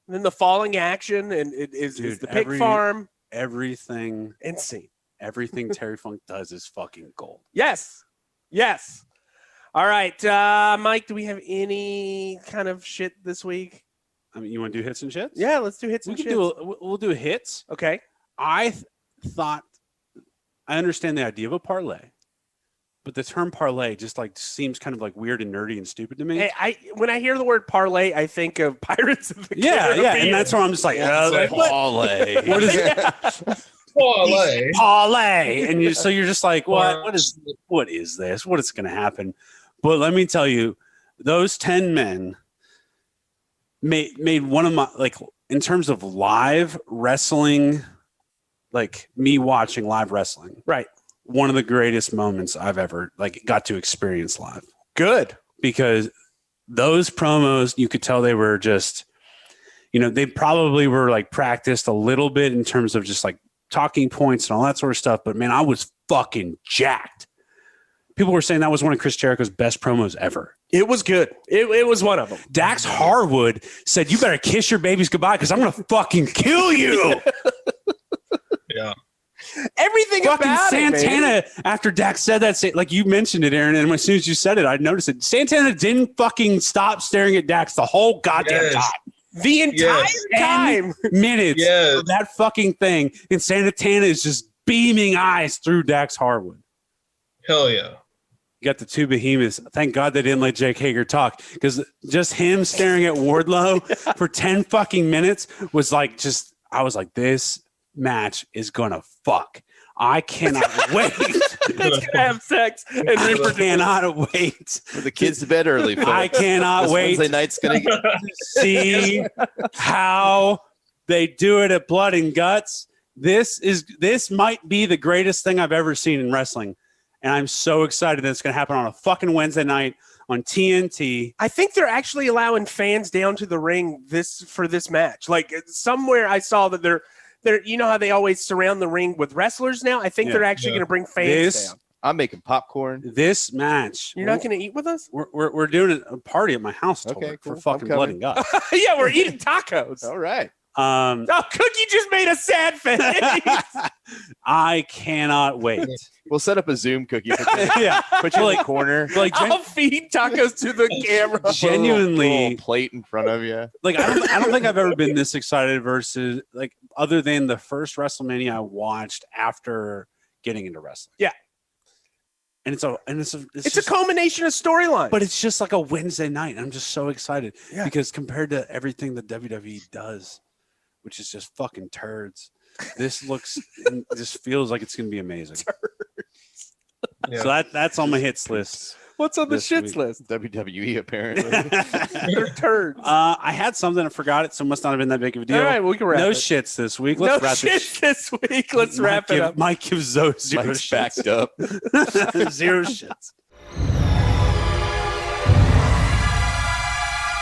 And then the falling action, and it is the pig farm. Everything insane. Everything Terry Funk does is fucking gold. Yes. All right, Mike, do we have any kind of shit this week? I mean, you want to do hits and shits? Yeah, let's do hits and shits. We'll do hits. Okay. I thought I understand the idea of a parlay, but the term parlay just like seems kind of like weird and nerdy and stupid to me. Hey, when I hear the word parlay, I think of Pirates of the Caribbean. Yeah, and that's where I'm just like, parlay. What is it? Parlay. And you're just like, what is this? What is going to happen? But let me tell you, those 10 men made one of my, like, in terms of live wrestling, like me watching live wrestling, right? One of the greatest moments I've ever got to experience live. Good. Because those promos, you could tell they were just, they probably were like practiced a little bit in terms of just like talking points and all that sort of stuff. But man, I was fucking jacked. People were saying that was one of Chris Jericho's best promos ever. It was good. It was one of them. Dax Harwood said, you better kiss your babies goodbye because I'm going to fucking kill you. Yeah. Everything fucking about Santana, it, after Dax said that, like you mentioned it, Aaron, and as soon as you said it, I noticed it. Santana didn't fucking stop staring at Dax the whole goddamn time. The entire time. Minutes of that fucking thing. And Santana is just beaming eyes through Dax Harwood. Hell yeah. You got the two behemoths. Thank God they didn't let Jake Hager talk because just him staring at Wardlow for 10 fucking minutes was like I was like, this match is going to fuck. I cannot wait. It's gonna have sex and I cannot wait. For the kids to bed early. Folks. I cannot This wait Wednesday night's gonna get to see how they do it at Blood and Guts. This might be the greatest thing I've ever seen in wrestling, and I'm so excited that it's going to happen on a fucking Wednesday night on TNT. I think they're actually allowing fans down to the ring for this match. Like somewhere I saw that they're you know how they always surround the ring with wrestlers now? I think they're actually going to bring fans down. I'm making popcorn. This match. You're not going to eat with us? We're doing a party at my house Okay, for cool. fucking I'm Blood and Guts. Yeah, we're eating tacos. All right. Oh, Cookie just made a sad face. I cannot wait. We'll set up a Zoom cookie. Yeah, Put you in the corner. like I'll feed tacos to the camera. genuinely, Little plate in front of you. like I don't think I've ever been this excited versus like other than the first WrestleMania I watched after getting into wrestling. Yeah. And it's It's just a culmination of storylines. but it's just like a Wednesday night. I'm just so excited Yeah. because compared to everything that WWE does, which is just fucking turds, this looks and just feels like it's going to be amazing. Yeah. So that's on my hits list. what's on the this shits week. list? WWE apparently. They're turds. I had something, I forgot it, so it must not have been that big of a deal. All right, we can wrap No it. shits this week. No Let's wrap shits this week. Let's wrap it up. Mike gives Zoe zero Mike's shits. backed up. Zero shits.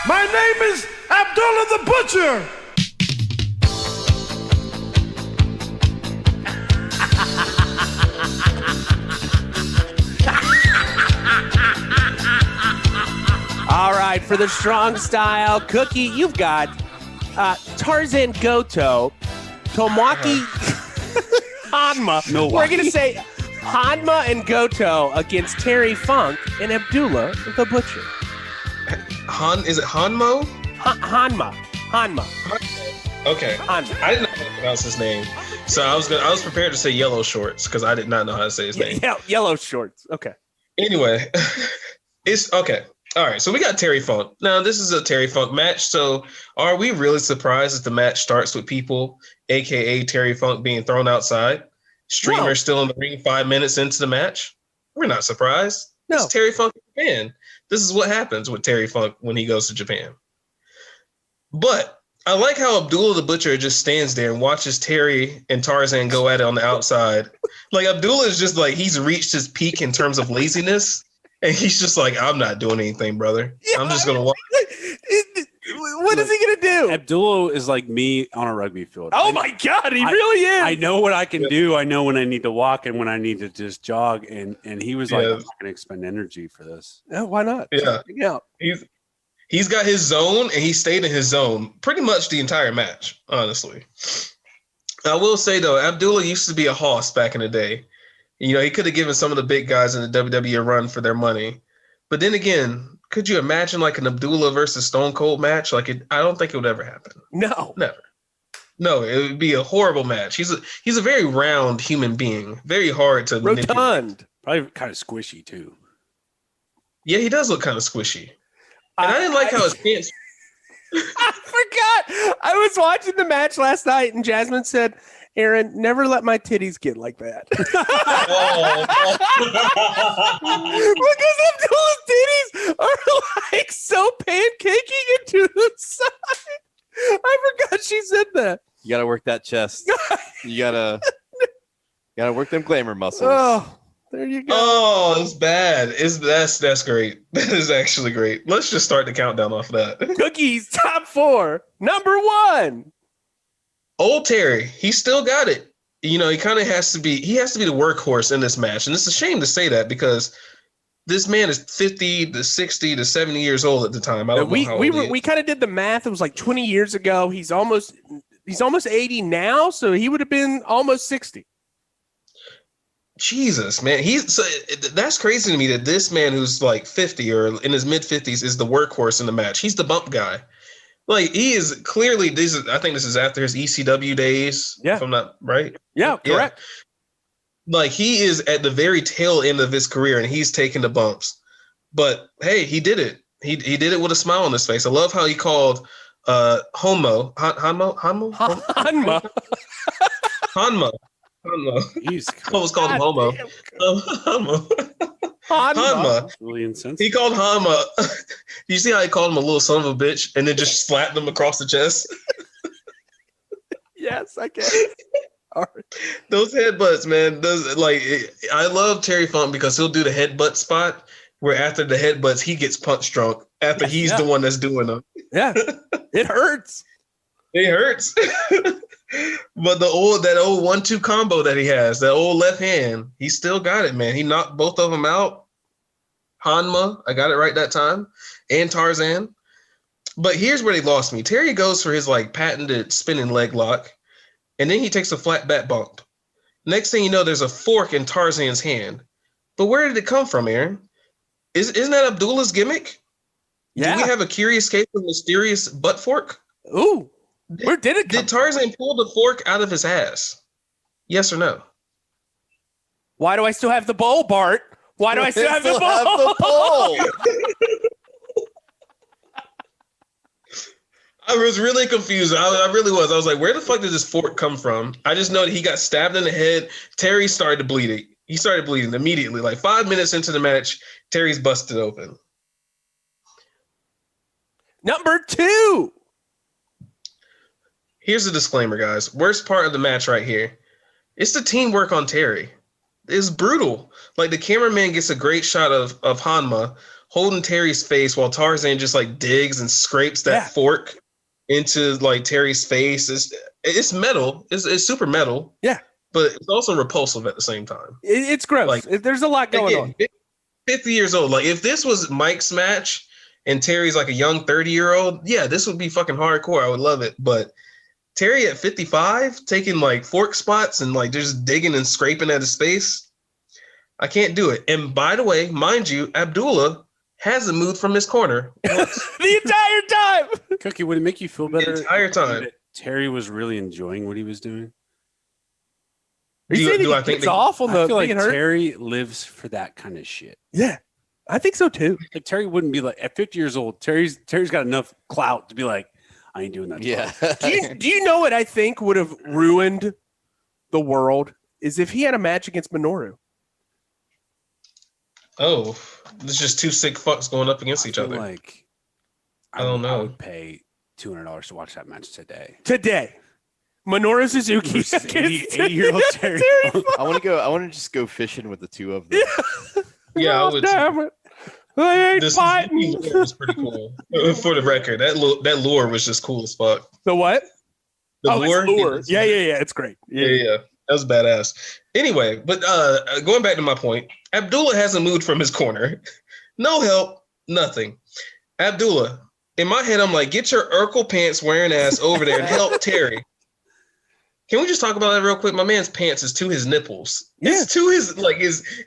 My name is Abdullah the Butcher. All right, for the strong style, Cookie, you've got Tarzan Goto, Tomoaki Honma. Milwaukee. We're going to say Honma and Goto against Terry Funk and Abdullah the Butcher. Is it Honmo? Honma. Okay. Honma. I didn't know how to pronounce his name. So I was prepared to say Yellow Shorts because I did not know how to say his name. Yeah, yellow shorts. Okay. Anyway, it's okay. All right, so we got Terry Funk. Now, this is a Terry Funk match. So are we really surprised that the match starts with people, a.k.a. Terry Funk, being thrown outside? Streamer No. still in the ring 5 minutes into the match? We're not surprised. No. It's Terry Funk in Japan. This is what happens with Terry Funk when he goes to Japan. But I like how Abdullah the Butcher just stands there and watches Terry and Tarzan go at it on the outside. Like, Abdullah is just like, he's reached his peak in terms of laziness. And he's just like, I'm not doing anything, brother. Yeah, I'm just going to watch. What is he going to do? Abdullah is like me on a rugby field. Oh, my God. He really is. I know what I can do. I know when I need to walk and when I need to just jog. And he was like, I'm not going to expend energy for this. No, why not? Yeah. Yeah. He's got his zone, and he stayed in his zone pretty much the entire match, honestly. I will say, though, Abdullah used to be a hoss back in the day. You know, he could have given some of the big guys in the WWE a run for their money. But then again, could you imagine like an Abdullah versus Stone Cold match? I don't think it would ever happen. No. Never. No, it would be a horrible match. He's a very round human being. Very hard to manipulate. Rotund. Probably kind of squishy, too. Yeah, he does look kind of squishy. And I didn't like how his pants... I forgot. I was watching the match last night, and Jasmine said, Aaron, never let my titties get like that. Because Abdullah's titties are like so pancaking into the side. I forgot she said that. You gotta work that chest. You gotta work them glamour muscles. Oh, there you go. Oh, it's bad. That's great. That is actually great. Let's just start the countdown off of that. Cookies, top 4. Number 1. Old Terry, he still got it. You know, he has to be the workhorse in this match. And it's a shame to say that because this man is 50 to 60 to 70 years old at the time. I don't know how old he is. We kind of did the math. It was like 20 years ago. He's almost 80 now, so he would have been almost 60. Jesus, man. That's crazy to me that this man who's like 50 or in his mid 50s is the workhorse in the match. He's the bump guy. Like, he is clearly, I think this is after his ECW days, if I'm not right. Yeah, correct. Yeah. Like, he is at the very tail end of his career, and he's taking the bumps. But, hey, he did it. He did it with a smile on his face. I love how he called Honma. He's I almost called him Homo. Honma. really insensitive. He called Honma. You see how he called him a little son of a bitch and then just slapped him across the chest? Yes, I guess. All right. Those headbutts, man. I love Terry Funk because he'll do the headbutt spot where after the headbutts, he gets punch drunk after he's the one that's doing them. Yeah, it hurts. It hurts. But that old 1-2 combo that he has, that old left hand, he still got it, man. He knocked both of them out. Honma, I got it right that time, and Tarzan. But here's where they lost me. Terry goes for his like patented spinning leg lock, and then he takes a flat back bump. Next thing you know, there's a fork in Tarzan's hand. But where did it come from, Aaron? Isn't that Abdullah's gimmick? Yeah. Do we have a curious case of mysterious butt fork? Ooh. Where did it come Did Tarzan pull the fork out of his ass? Yes or no? Why do I still have the bowl, Bart? Why do I still have the bowl? I was really confused. I really was. I was like, where the fuck did this fork come from? I just know that he got stabbed in the head. Terry started bleeding. He started bleeding immediately. Like 5 minutes into the match, Terry's busted open. Number 2. Here's the disclaimer, guys. Worst part of the match right here. It's the teamwork on Terry. It's brutal. Like the cameraman gets a great shot of Honma holding Terry's face while Tarzan just like digs and scrapes that fork into like Terry's face. It's metal. It's super metal. Yeah. But it's also repulsive at the same time. It's gross. Like, there's a lot going on. 50 years old. Like if this was Mike's match and Terry's like a young 30-year-old, yeah, this would be fucking hardcore. I would love it. But Terry at 55 taking like fork spots and like just digging and scraping at his face, I can't do it. And by the way, mind you, Abdullah hasn't moved from his corner the entire time. Cookie, would it make you feel better? The entire time. That Terry was really enjoying what he was doing? Do I think it's off on the? I feel like Terry lives for that kind of shit. Yeah, I think so too. Like Terry wouldn't be like at 50 years old. Terry's got enough clout to be like, I ain't doing that. Yeah. do you know what I think would have ruined the world is if he had a match against Minoru. Oh, there's just two sick fucks going up against each other. Like, I don't know. I would pay $200 to watch that match today. Minoru Suzuki. 80-year-old Terry. I want to just go fishing with the two of them. Yeah, I would. Damn it. They ain't fighting. This was pretty cool. For the record, that lure was just cool as fuck. The what? The lure. Yeah. It's great. Yeah. That was badass. Anyway, but going back to my point, Abdullah hasn't moved from his corner. No help, nothing. Abdullah, in my head, I'm like, get your Urkel pants wearing ass over there and help Terry. Can we just talk about that real quick? My man's pants is to his nipples. Yeah. It's to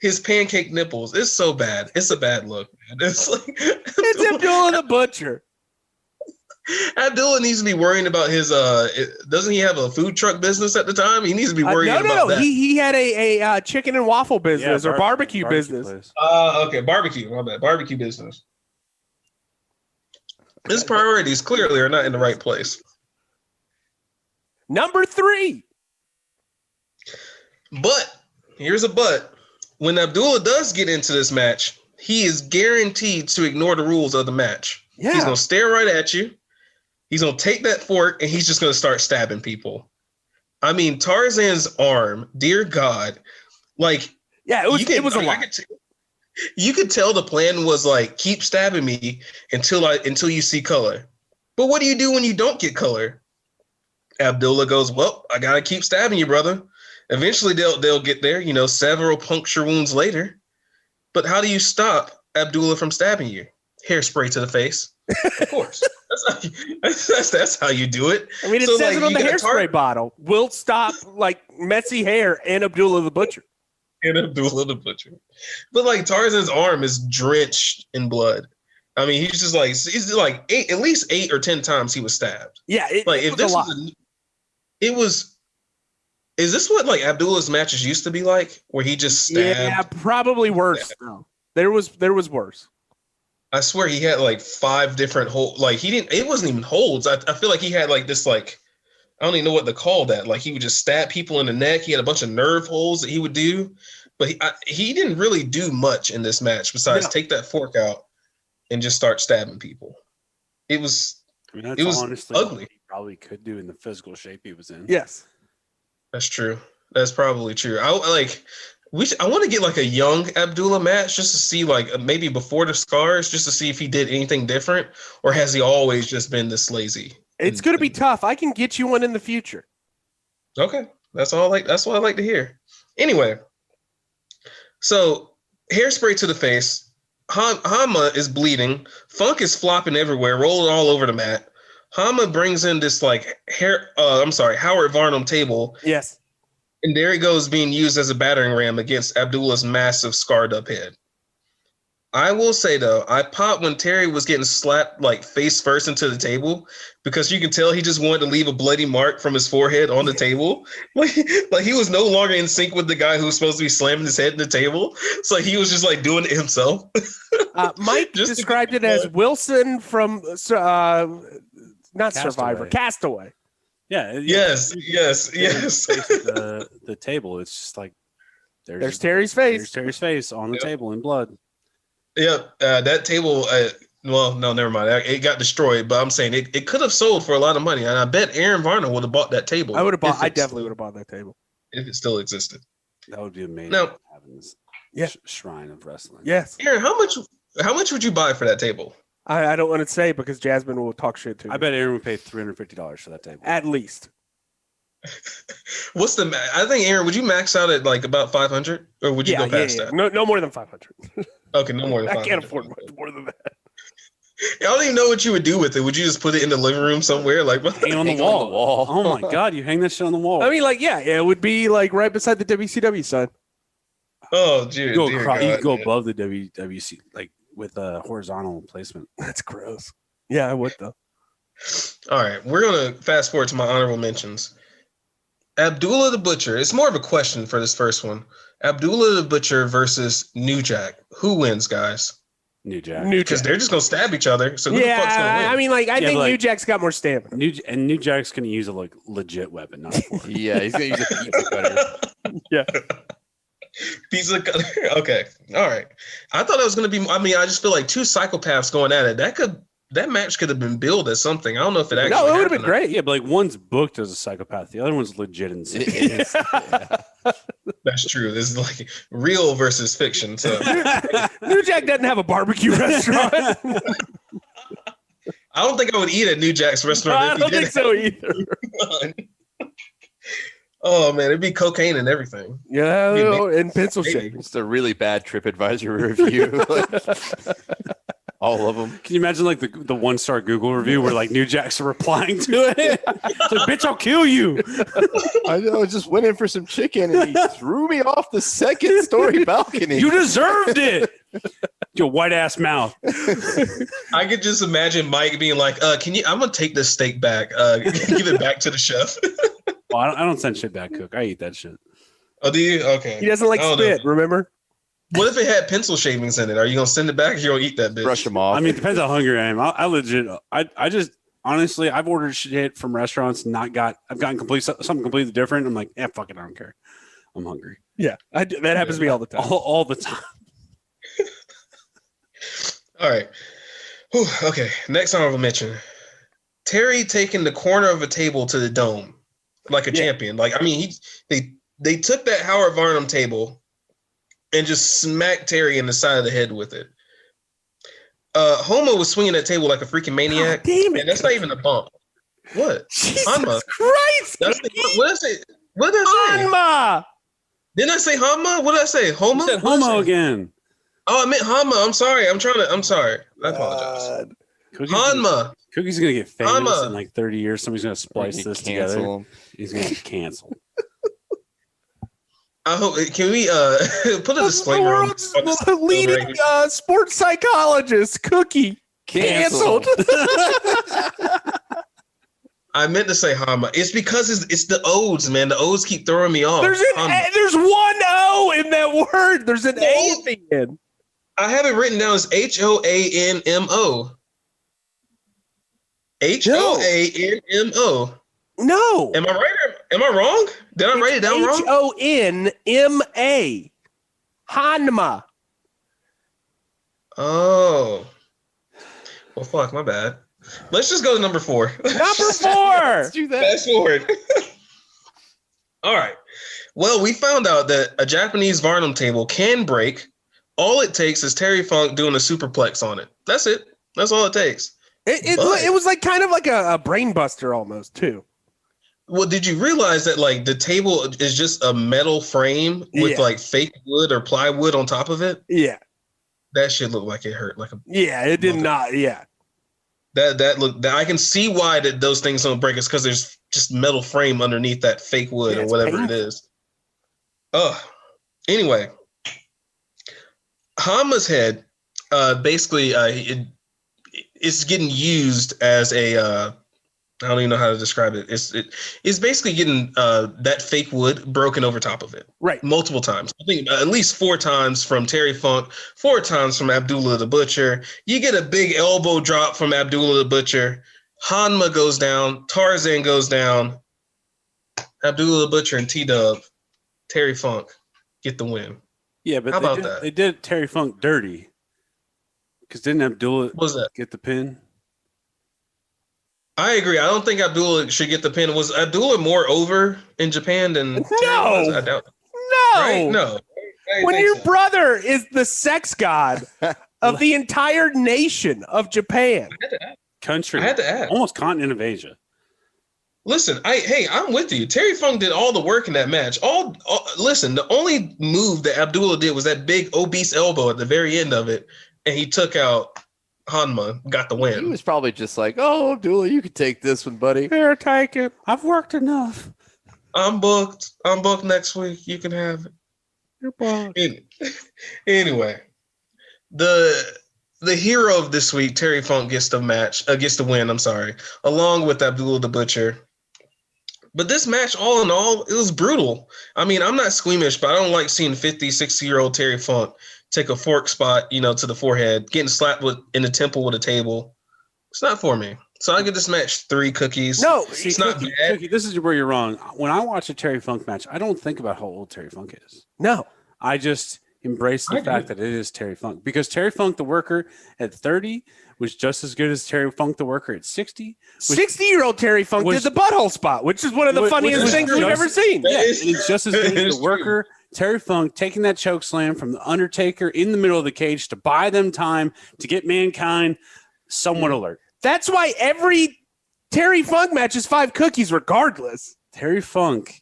his pancake nipples. It's so bad. It's a bad look, man. It's like it's Abdullah the Butcher. Abdullah needs to be worrying about his doesn't he have a food truck business at the time? He needs to be worrying about that. He had a chicken and waffle business or barbecue business. Okay, barbecue. My bad. Barbecue business. His priorities clearly are not in the right place. Number 3. But here's a but. When Abdullah does get into this match, he is guaranteed to ignore the rules of the match. Yeah. He's gonna stare right at you. He's gonna take that fork and he's just gonna start stabbing people. I mean, Tarzan's arm, dear God, like it was a lot. You could tell the plan was like, keep stabbing me until you see color. But what do you do when you don't get color? Abdullah goes, well, I gotta keep stabbing you, brother. Eventually they'll get there, several puncture wounds later. But how do you stop Abdullah from stabbing you? Hairspray to the face. Of course. That's how you do it. I mean, it says it on the hairspray bottle. Will stop like messy hair and Abdullah the Butcher. But like Tarzan's arm is drenched in blood. I mean, he's like at least 8 or 10 times he was stabbed. Yeah, Is this what like Abdullah's matches used to be like, where he just stabbed? Yeah, probably worse. No, there was worse. I swear he had like 5 different holds. Like it wasn't even holds. I feel like he had like this like I don't even know what to call that. Like, he would just stab people in the neck. He had a bunch of nerve holes that he would do. But he didn't really do much in this match besides take that fork out and just start stabbing people. It was honestly ugly. What he probably could do in the physical shape he was in. Yes. That's true. That's probably true. I want to get like a young Abdullah match just to see, like, maybe before the scars, just to see if he did anything different, or has he always just been this lazy? It's going to be tough. I can get you one in the future. Okay. That's what I like to hear. Anyway, so hairspray to the face. Honma is bleeding. Funk is flopping everywhere, rolling all over the mat. Honma brings in this like Howard Varnum table. Yes. And there he goes, being used as a battering ram against Abdullah's massive scarred up head. I will say, though, I popped when Terry was getting slapped like face first into the table, because you can tell he just wanted to leave a bloody mark from his forehead on the table. Like he was no longer in sync with the guy who was supposed to be slamming his head in the table. It's like he was just like doing it himself. Mike described it as Wilson from not Survivor, Castaway. Yeah. Yes. The table. It's just like there's Terry's face. There's Terry's face on the table in blood. Yep. That table. Well, no, never mind. It got destroyed. But I'm saying it could have sold for a lot of money, and I bet Aaron Varner would have bought that table. I definitely would have bought that table if it still existed. That would be amazing. Now, having this shrine of wrestling. Yes. Aaron, how much would you buy for that table? I don't want to say because Jasmine will talk shit to me. I bet Aaron would pay $350 for that table. At least. What's I think, Aaron, would you max out at like about 500, or would you go past that? No more than 500. Okay, no more than 500. I can't afford much more than that. I don't even know what you would do with it. Would you just put it in the living room somewhere? Like, what? Hang on the wall. Oh my God, you hang that shit on the wall. I mean, like, it would be like right beside the WCW sign. Oh, dude. You can go above the WWC, like with a horizontal placement. That's gross. Yeah, I would though. All right, we're gonna fast forward to my honorable mentions. Abdullah the Butcher. It's more of a question for this first one. Abdullah the Butcher versus New Jack. Who wins, guys? New Jack. Because they're just gonna stab each other. So who the fuck's gonna win? I mean, like, I think New Jack's got more stamina. New Jack's gonna use a legit weapon, not a fork. Yeah, he's gonna use a pizza cutter. Yeah. Pizza cutter. Okay. All right. I thought it was gonna be. I mean, I just feel like two psychopaths going at it. That match could have been billed as something. I don't know if it actually. No, it would have been great. Yeah, but like one's booked as a psychopath, the other one's legit insane. That's true. This is like real versus fiction. So New Jack doesn't have a barbecue restaurant. I don't think I would eat at New Jack's restaurant. I don't think so either. Oh man, it'd be cocaine and everything. Yeah, and pencil shape. It's a really bad TripAdvisor review. All of them. Can you imagine like the 1-star Google review where like New Jack's replying to it? It's like, bitch, I'll kill you. I just went in for some chicken and he threw me off the second-story balcony. You deserved it. Your white ass mouth. I could just imagine Mike being like, I'm gonna take this steak back. Give it back to the chef. Well, I don't send shit back, cook. I eat that shit. Oh, do you? Okay. He doesn't like spit, remember? What if it had pencil shavings in it? Are you gonna send it back, or you gonna eat that bitch? Brush them off. I mean, it depends how hungry I am. I legit, I just honestly, I've ordered shit from restaurants, I've gotten something completely different. I'm like, fuck it, I don't care. I'm hungry. Yeah, that happens to me all the time. All the time. All right. Whew, okay. Next honorable mention: Terry taking the corner of a table to the dome like a champion. Like, I mean, they took that Howard Varnum table and just smacked Terry in the side of the head with it. Honma was swinging that table like a freaking maniac. Oh, damn it. And that's not even a bump. What? Jesus Honma. Christ! What did I say? Honma! Didn't I say Honma? What did I say? Honma? You said Homo again. Oh, I meant Honma. I'm sorry. I'm sorry. I apologize. Honma. Cookie's gonna get famous Honma. in like 30 years. Somebody's gonna splice this together. Him. He's gonna get canceled. I hope. Can we put a disclaimer on the leading sports psychologist, Cookie, canceled. I meant to say Honma. It's because it's the O's, man. The O's keep throwing me off. There's one O in that word. There's an A at the end. I have it written down as HOANMO. HOANMO. No. Am I right or am I wrong? Did I write it down wrong? Honma. Honma. Oh. Well, fuck, my bad. Let's just go to number 4. Number 4. Let's do that. Fast forward. All right. Well, we found out that a Japanese Varnum table can break. All it takes is Terry Funk doing a superplex on it. That's it. That's all it takes. It was like kind of like a brain buster almost too. Well, did you realize that like the table is just a metal frame with like fake wood or plywood on top of it? Yeah. That shit looked like it hurt. It did not. Yeah. That I can see why that those things don't break. It's because there's just metal frame underneath that fake wood or whatever painful. It is. Anyway, Honma's head basically it's getting used as a I don't even know how to describe it. It's basically getting that fake wood broken over top of it. Right. Multiple times. I think at least 4 times from Terry Funk, 4 times from Abdullah the Butcher. You get a big elbow drop from Abdullah the Butcher. Honma goes down. Tarzan goes down. Abdullah the Butcher and T-Dub, Terry Funk get the win. Yeah, but they did Terry Funk dirty. Because didn't Abdullah get the pin? I agree. I don't think Abdullah should get the pin. Was Abdullah more over in Japan than No. Terry was? I doubt it. No. Right? No. When your brother is the sex god of the entire nation of Japan. Country. I had to ask. Almost continent of Asia. Listen, I'm with you. Terry Funk did all the work in that match. Listen, the only move that Abdullah did was that big obese elbow at the very end of it, and he took out Honma, got the win. He was probably just like, "Oh, Abdullah, you can take this one, buddy. Here, take it. I've worked enough. I'm booked. I'm booked next week. You can have it." You're booked. Anyway, the hero of this week, Terry Funk, gets the win. I'm sorry, along with Abdullah the Butcher. But this match, all in all, it was brutal. I mean, I'm not squeamish, but I don't like seeing 50, 60-year-old Terry Funk take a fork spot, to the forehead, getting slapped in the temple with a table. It's not for me. So I give this match 3 cookies. No, it's not bad. Cookie, this is where you're wrong. When I watch a Terry Funk match, I don't think about how old Terry Funk is. No. I just embrace the fact that it is Terry Funk. Because Terry Funk, the worker, at 30 was just as good as Terry Funk, the worker, at 60. 60-year-old Terry Funk did the butthole spot, which is one of the funniest things we've ever seen. Yeah, and it's just as good as the worker. Terry Funk taking that choke slam from the Undertaker in the middle of the cage to buy them time to get Mankind somewhat alert. That's why every Terry Funk match is 5 cookies regardless. Terry Funk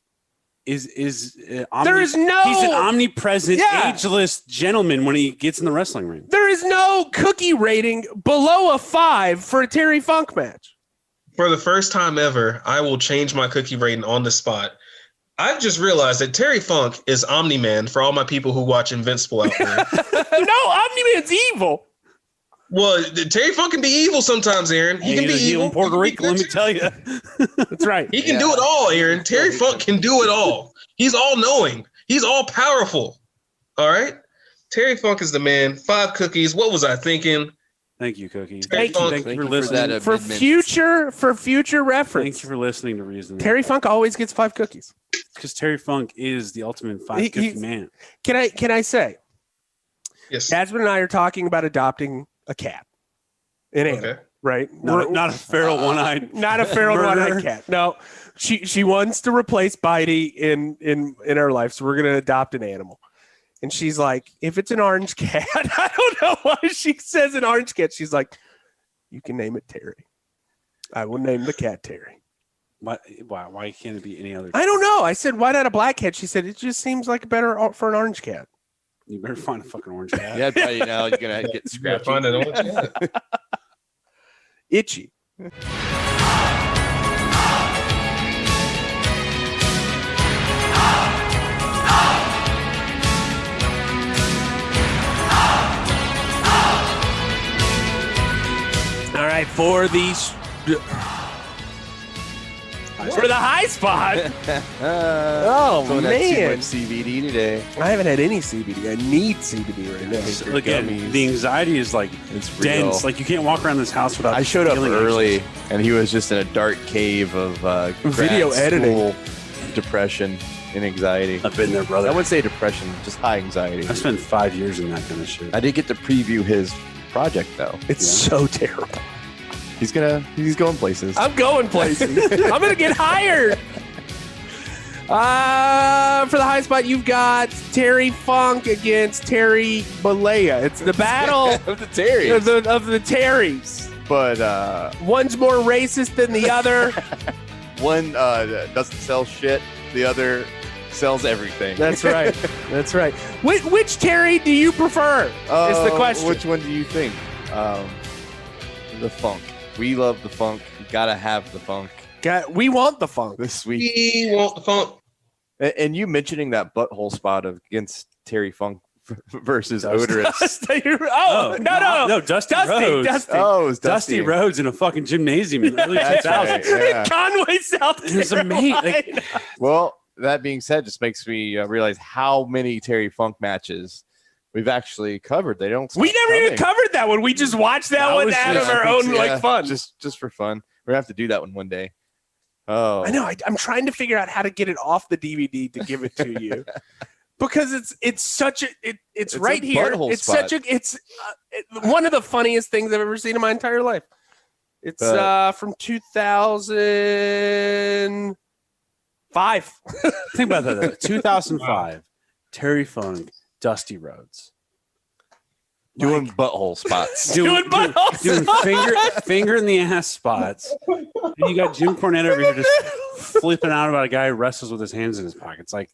he's an omnipresent, ageless gentleman when he gets in the wrestling ring. There is no cookie rating below a 5 for a Terry Funk match. For the first time ever, I will change my cookie rating on the spot. I've just realized that Terry Funk is Omni-Man for all my people who watch Invincible out there. No, Omni-Man's evil. Well, Terry Funk can be evil sometimes, Aaron. He can be evil in Puerto Rico, let me tell you. That's right. He can do it all, Aaron. Terry Funk can do it all. He's all-knowing. He's all-powerful. All right? Terry Funk is the man. 5 cookies. What was I thinking? Thank you, Cookie. Thank you for listening. For future reference. Thank you for listening to Reason. Terry Funk always gets 5 cookies. Because Terry Funk is the ultimate 5 cookie man. Can I say? Yes. Jasmine and I are talking about adopting a cat. An animal, right? Not a feral one-eyed. Not a feral one-eyed cat. No. She wants to replace Bitey in her life, so we're gonna adopt an animal. And she's like, if it's an orange cat, I don't know why she says an orange cat. She's like, you can name it Terry. I will name the cat Terry. Why can't it be any other? I don't know. I said, why not a black cat? She said, it just seems like better for an orange cat. You better find a fucking orange cat. Yeah, buddy, now you're gonna get scratchy. Find an orange cat. Itchy. All right, for these. For the high spot. Oh, man. too much CBD today. I haven't had any CBD. I need CBD right now. So, again, the anxiety is like It's dense. real. Like you can't walk around this house without. I showed up feeling early, anxious. and he was just in a dark cave of Video grad editing. school depression and anxiety. I've been there, brother. I wouldn't say depression, just high anxiety. I spent 5 years in that kind of shit. I did get to preview his project though. It's so terrible. He's going places. I'm going places. I'm going to get hired. For the high spot, you've got Terry Funk against Terry Bollea. It's the battle of the Terry. of the Terrys. But One's more racist than the other. one doesn't sell shit. The other sells everything. That's right. That's right. Which Terry do you prefer? Is the question. Which one do you think? The funk. We love the funk. You gotta have the funk. We want the funk. This week. We want the funk. And you mentioning that butthole spot against Terry Funk versus Dusty. Odorous. No, Dusty Rhodes. Dusty. Oh, it was Dusty Rhodes in a fucking gymnasium in the early That's 2000s. right, yeah. Conway, South It was amazing. Carolina. Well, that being said, just makes me realize how many Terry Funk matches we've actually covered. They don't. We stop never even coming. covered that one. We just watched that That one was out of just- our own Yeah, fun. just for fun. We're gonna have to do that one day. Oh, I know. I'm trying to figure out how to get it off the DVD to give it to you because it's such a it's right a here. butthole It's spot. such a one of the funniest things I've ever seen in my entire life. It's from 2005. Think about that. Though. 2005. Terry Funk, Dusty Rhodes. doing butthole spots. Doing butthole doing finger in the ass spots. And you got Jim Cornette over here just flipping out about a guy who wrestles with his hands in his pockets. Like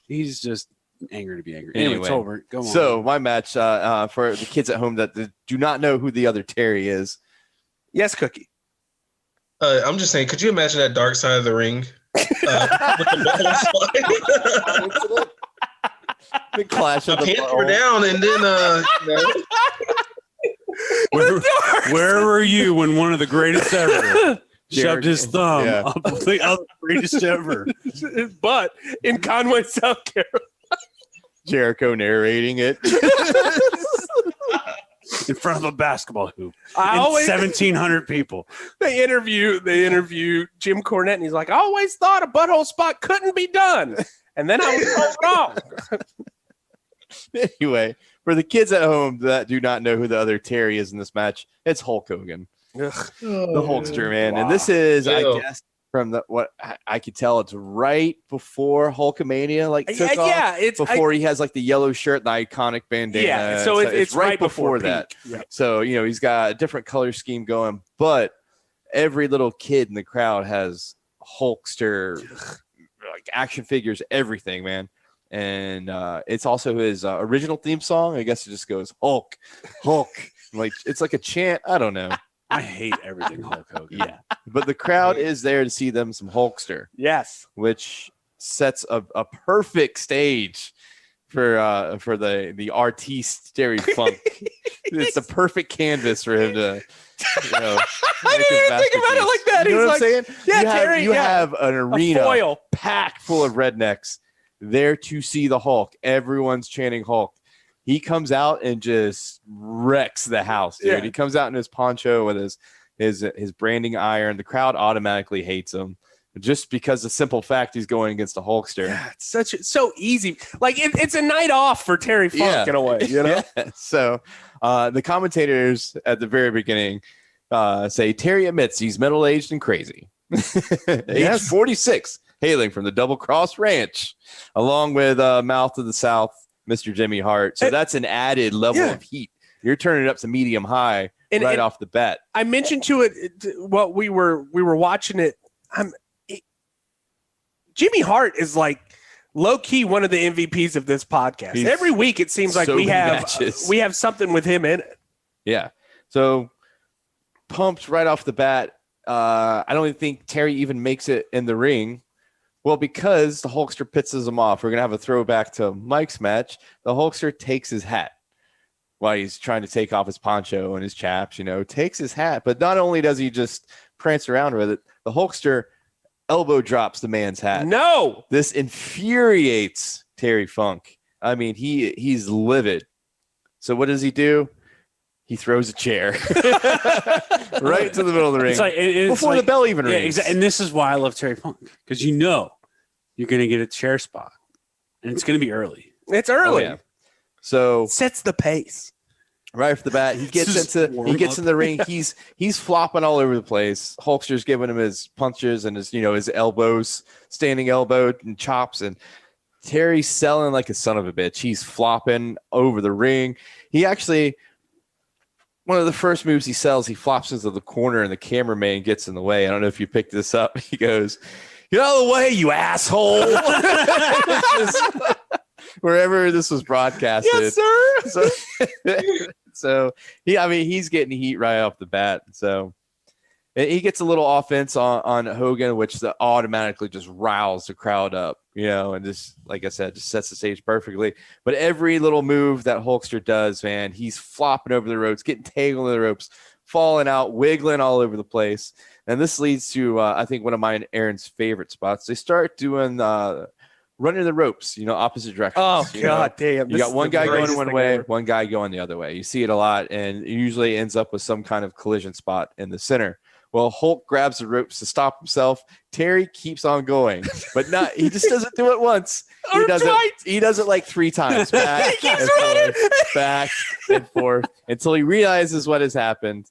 he's just angry to be angry. Anyway, Tolbert, go on. So my match for the kids at home that do not know who the other Terry is. Yes, Cookie. I'm just saying, could you imagine that dark side of the ring? With the butthole spot? The clash of My the pants were butthole. Oh, down, and then where were you when one of the greatest ever shoved his thumb Yeah. up the other greatest ever? But in Conway, South Carolina. Jericho narrating it. In front of a basketball hoop. I And always 1,700 people. they interview Jim Cornette, and he's like, I always thought a butthole spot couldn't be done. And then I was wrong. Anyway, for the kids at home that do not know who the other Terry is in this match, it's Hulk Hogan, the Hulkster, man. And this is, I Ew. guess, from what I could tell, it's right before Hulkamania took off. Yeah, it's Before he has the yellow shirt, the iconic bandana. yeah. So it's right before that. peak. Yeah. So, he's got a different color scheme going, but every little kid in the crowd has Hulkster, action figures, everything, man. And it's also his original theme song. I guess it just goes Hulk, Hulk. It's like a chant. I don't know. I hate everything Hulk Hogan. Yeah. But the crowd is there to see them some Hulkster, Yes. which sets a perfect stage for the artiste Terry Funk. It's a perfect canvas for him to. I didn't even think about it like that. You know He's what I'm saying? yeah, you Terry, have an a arena foil. packed full of rednecks there to see the Hulk. Everyone's chanting Hulk. He comes out and just wrecks the house, dude. Yeah. He comes out in his poncho with his branding iron. The crowd automatically hates him just because the simple fact he's going against a Hulkster. Yeah, it's so easy. It's a night off for Terry Funk in a way. Yeah. So the commentators at the very beginning say Terry admits he's middle-aged and crazy. Age 46, hailing from the Double Cross Ranch, along with Mouth of the South, Mr. Jimmy Hart. So that's an added level of heat. You're turning it up to medium high right off the bat. I mentioned to it what we were watching it. Jimmy Hart is low key one of the MVPs of this podcast. He's Every week it seems like so we many have matches. we have something with him in it. Yeah. So pumped right off the bat. I don't even think Terry even makes it in the ring. Well, because the Hulkster pisses him off, we're going to have a throwback to Mike's match. The Hulkster takes his hat while he's trying to take off his poncho and his chaps, takes his hat. But not only does he just prance around with it, the Hulkster elbow drops the man's hat. No. This infuriates Terry Funk. I mean, he's livid. So what does he do? He throws a chair right to the middle of the ring before the bell even rings. Yeah, exactly. And this is why I love Terry Funk, because you know you're going to get a chair spot, and it's going to be early. It's early. Oh, yeah. So sets the pace. Right off the bat, he gets in the ring. He's flopping all over the place. Hulkster's giving him his punches and his elbows, standing elbow and chops, and Terry's selling like a son of a bitch. He's flopping over the ring. He actually, one of the first moves he sells, he flops into the corner and the cameraman gets in the way. I don't know if you picked this up. He goes, "Get out of the way, you asshole." Wherever this was broadcasted. Yes, sir. So he's getting heat right off the bat. So he gets a little offense on Hogan, which automatically just riles the crowd up, and just, like I said, just sets the stage perfectly. But every little move that Hulkster does, man, he's flopping over the ropes, getting tangled in the ropes, falling out, wiggling all over the place. And this leads to, I think, one of mine and Aaron's favorite spots. They start doing running the ropes, opposite directions. Oh, God damn. You got one guy going one way, one guy going the other way. You see it a lot, and it usually ends up with some kind of collision spot in the center. Well, Hulk grabs the ropes to stop himself. Terry keeps on going, but he just doesn't do it once. He does it like 3 times. Back and forth, back and forth, until he realizes what has happened.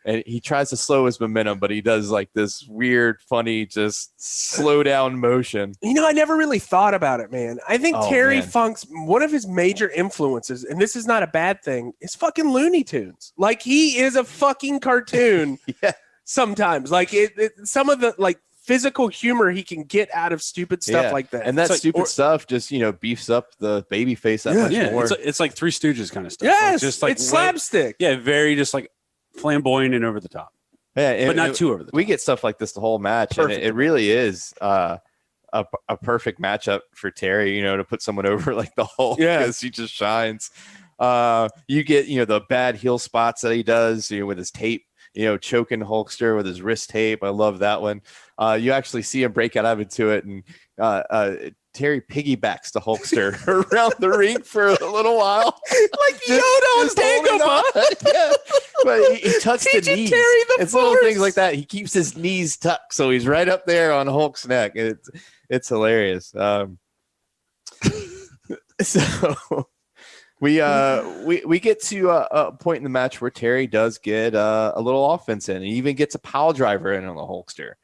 And he tries to slow his momentum, but he does like this weird, funny, just slow down motion. I never really thought about it, man. I think Terry Funk's one of his major influences, and this is not a bad thing, is fucking Looney Tunes. Like, he is a fucking cartoon. Yeah. Sometimes, like some of the like physical humor he can get out of stupid stuff like that. And that stupid stuff just, beefs up the baby face that much more. It's like Three Stooges kind of stuff. Yes, just like it's slapstick. Yeah, very just like flamboyant and over the top. Yeah, but not too over the top. We get stuff like this the whole match, and it really is a perfect matchup for Terry, to put someone over like the Hulk, because he just shines. You get, the bad heel spots that he does, with his tape, choking Hulkster with his wrist tape. I love that one. You actually see him break out into it, and Terry piggybacks the Hulkster around the ring for a little while. Like Yoda on Dagobah. Yeah. But he tucks the knees. It's little things like that. He keeps his knees tucked, so he's right up there on Hulk's neck. It's hilarious. So we get to a point in the match where Terry does get a little offense in. He even gets a pile driver in on the Hulkster.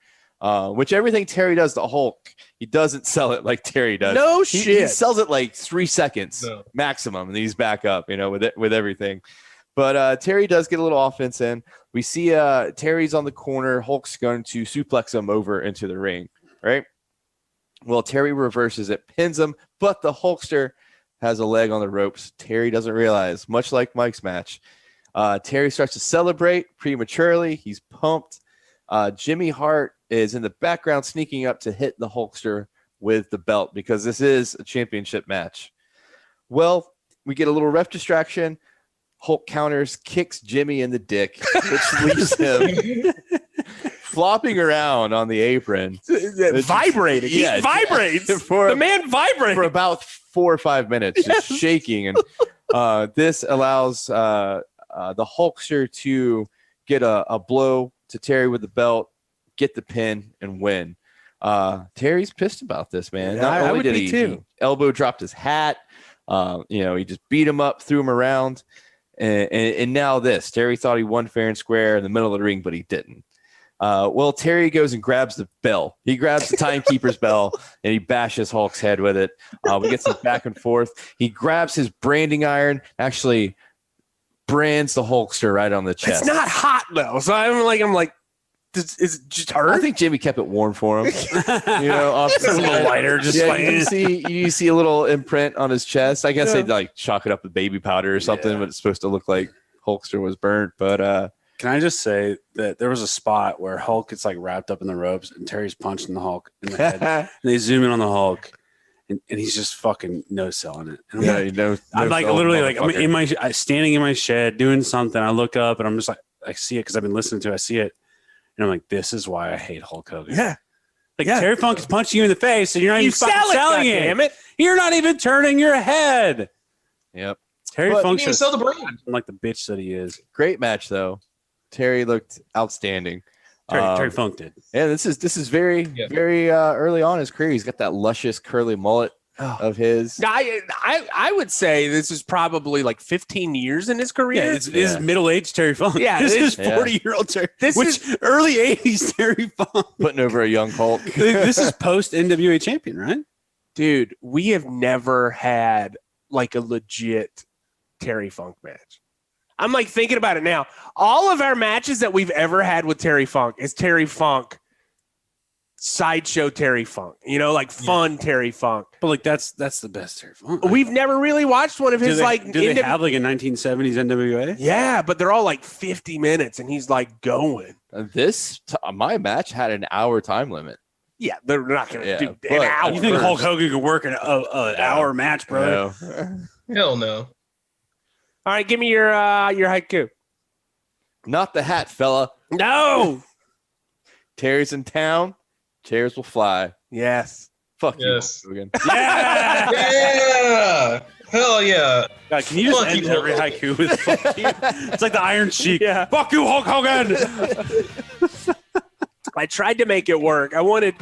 Which everything Terry does to Hulk, he doesn't sell it like Terry does. No shit. He sells it like 3 seconds maximum, and he's back up, with everything. But Terry does get a little offense in. We see Terry's on the corner. Hulk's going to suplex him over into the ring, right? Well, Terry reverses it, pins him, but the Hulkster has a leg on the ropes. Terry doesn't realize, much like Mike's match. Terry starts to celebrate prematurely. He's pumped. Jimmy Hart is in the background sneaking up to hit the Hulkster with the belt, because this is a championship match. Well, we get a little ref distraction. Hulk counters, kicks Jimmy in the dick, which leaves him flopping around on the apron. Vibrating. He vibrates. The man vibrates. For about 4 or 5 minutes, just shaking. And this allows the Hulkster to get a blow to Terry with the belt, get the pin, and win. Terry's pissed about this, man. Not only did he elbow dropped his hat, he just beat him up, threw him around, and now this. Terry thought he won fair and square in the middle of the ring, but he didn't. Well, Terry goes and grabs the bell. He grabs the timekeeper's bell, and he bashes Hulk's head with it. We get some back and forth. He grabs his branding iron, actually brands the Hulkster right on the chest. It's not hot though, so I'm like, is it just hurt? I think Jimmy kept it warm for him. Off a little lighter. Just you see a little imprint on his chest. I guess they'd like chalk it up with baby powder or something, but it's supposed to look like Hulkster was burnt. But can I just say that there was a spot where Hulk gets like wrapped up in the ropes, and Terry's punching the Hulk in the head, and they zoom in on the Hulk. And he's just fucking no selling it. And I'm like literally like I'm standing in my shed doing something. I look up and I'm just like, I see it because I've been listening to it. I see it. And I'm like, this is why I hate Hulk Hogan. Yeah. Like Terry Funk is punching you in the face, and you're not even fucking selling it. Damn it! You're not even turning your head. Yep. Terry Funk should sell the brand. like the bitch that he is. Great match though. Terry looked outstanding. Terry Funk did. Yeah, this is very early on in his career. He's got that luscious curly mullet of his. I would say this is probably like 15 years in his career. Yeah, this is middle-aged Terry Funk. Yeah, this is 40-year-old Terry. Early 80s Terry Funk. Putting over a young Hulk. This is post NWA champion, right? Dude, we have never had like a legit Terry Funk match. I'm like thinking about it now. All of our matches that we've ever had with Terry Funk is Terry Funk, sideshow Terry Funk, like fun Terry Funk. But like that's the best Terry Funk. We've never really watched one of his do they have like a 1970s NWA? Yeah, but they're all like 50 minutes and he's like going. My match had an hour time limit. Yeah, they're not going to do an but hour. You think Hulk Hogan could work an hour match, bro? Hell no. All right, give me your HighKu. Not the hat, fella. No. Terry's in town. Chairs will fly. Yes. Fuck yes. you, Hogan. Yeah. Yeah. Hell yeah. God, can you just Fuck end you, every Hulk. HighKu with fuck you? It's like the Iron Sheik. Yeah. Fuck you, Hulk Hogan. I tried to make it work. I wanted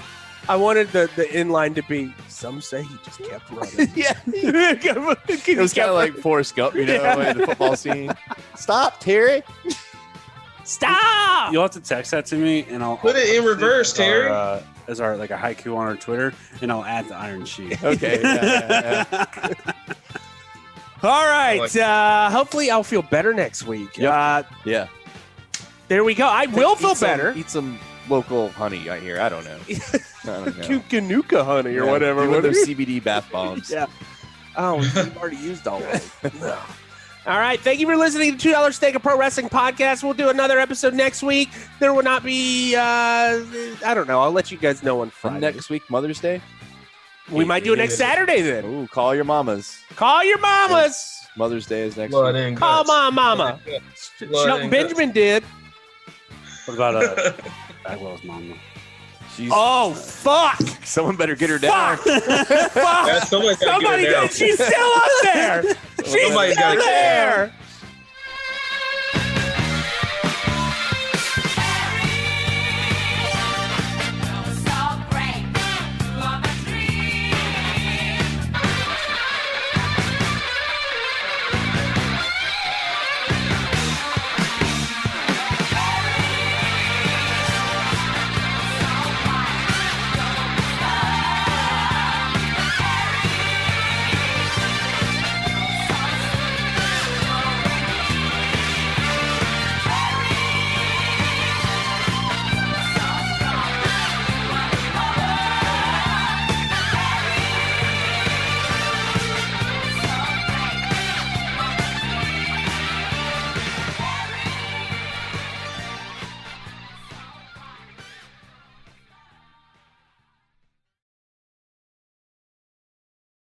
the inline to be. Some say he just kept running. Yeah. It was kind of like Forrest Gump, in the football scene. Stop, Terry. Stop. You'll have to text that to me, and I'll Put it in reverse, Terry. As our like a HighKu on our Twitter, and I'll add the Iron Sheik. Okay. Yeah. All right. Hopefully, I'll feel better next week. Yep. Yeah. There we go. I will feel better. Eat some local honey. I hear. I don't know. Kukanuka honey or whatever. What are those CBD bath bombs? Yeah. Oh, we've already used all of them. No. All right. Thank you for listening to $2 Steak of Pro Wrestling Podcast. We'll do another episode next week. There will not be, I don't know. I'll let you guys know on Friday. Next week, Mother's Day? We might do it next Saturday then. Ooh, call your mamas. Call your mamas. Mother's Day is next Blood week. and Call guts. my mama. Blood and Benjamin did. What about Bagwell's mom? Oh, fuck. Someone better get her down. Fuck. Yeah, somebody Somebody get it down. She's still up there. She's Somebody's still gotta- there.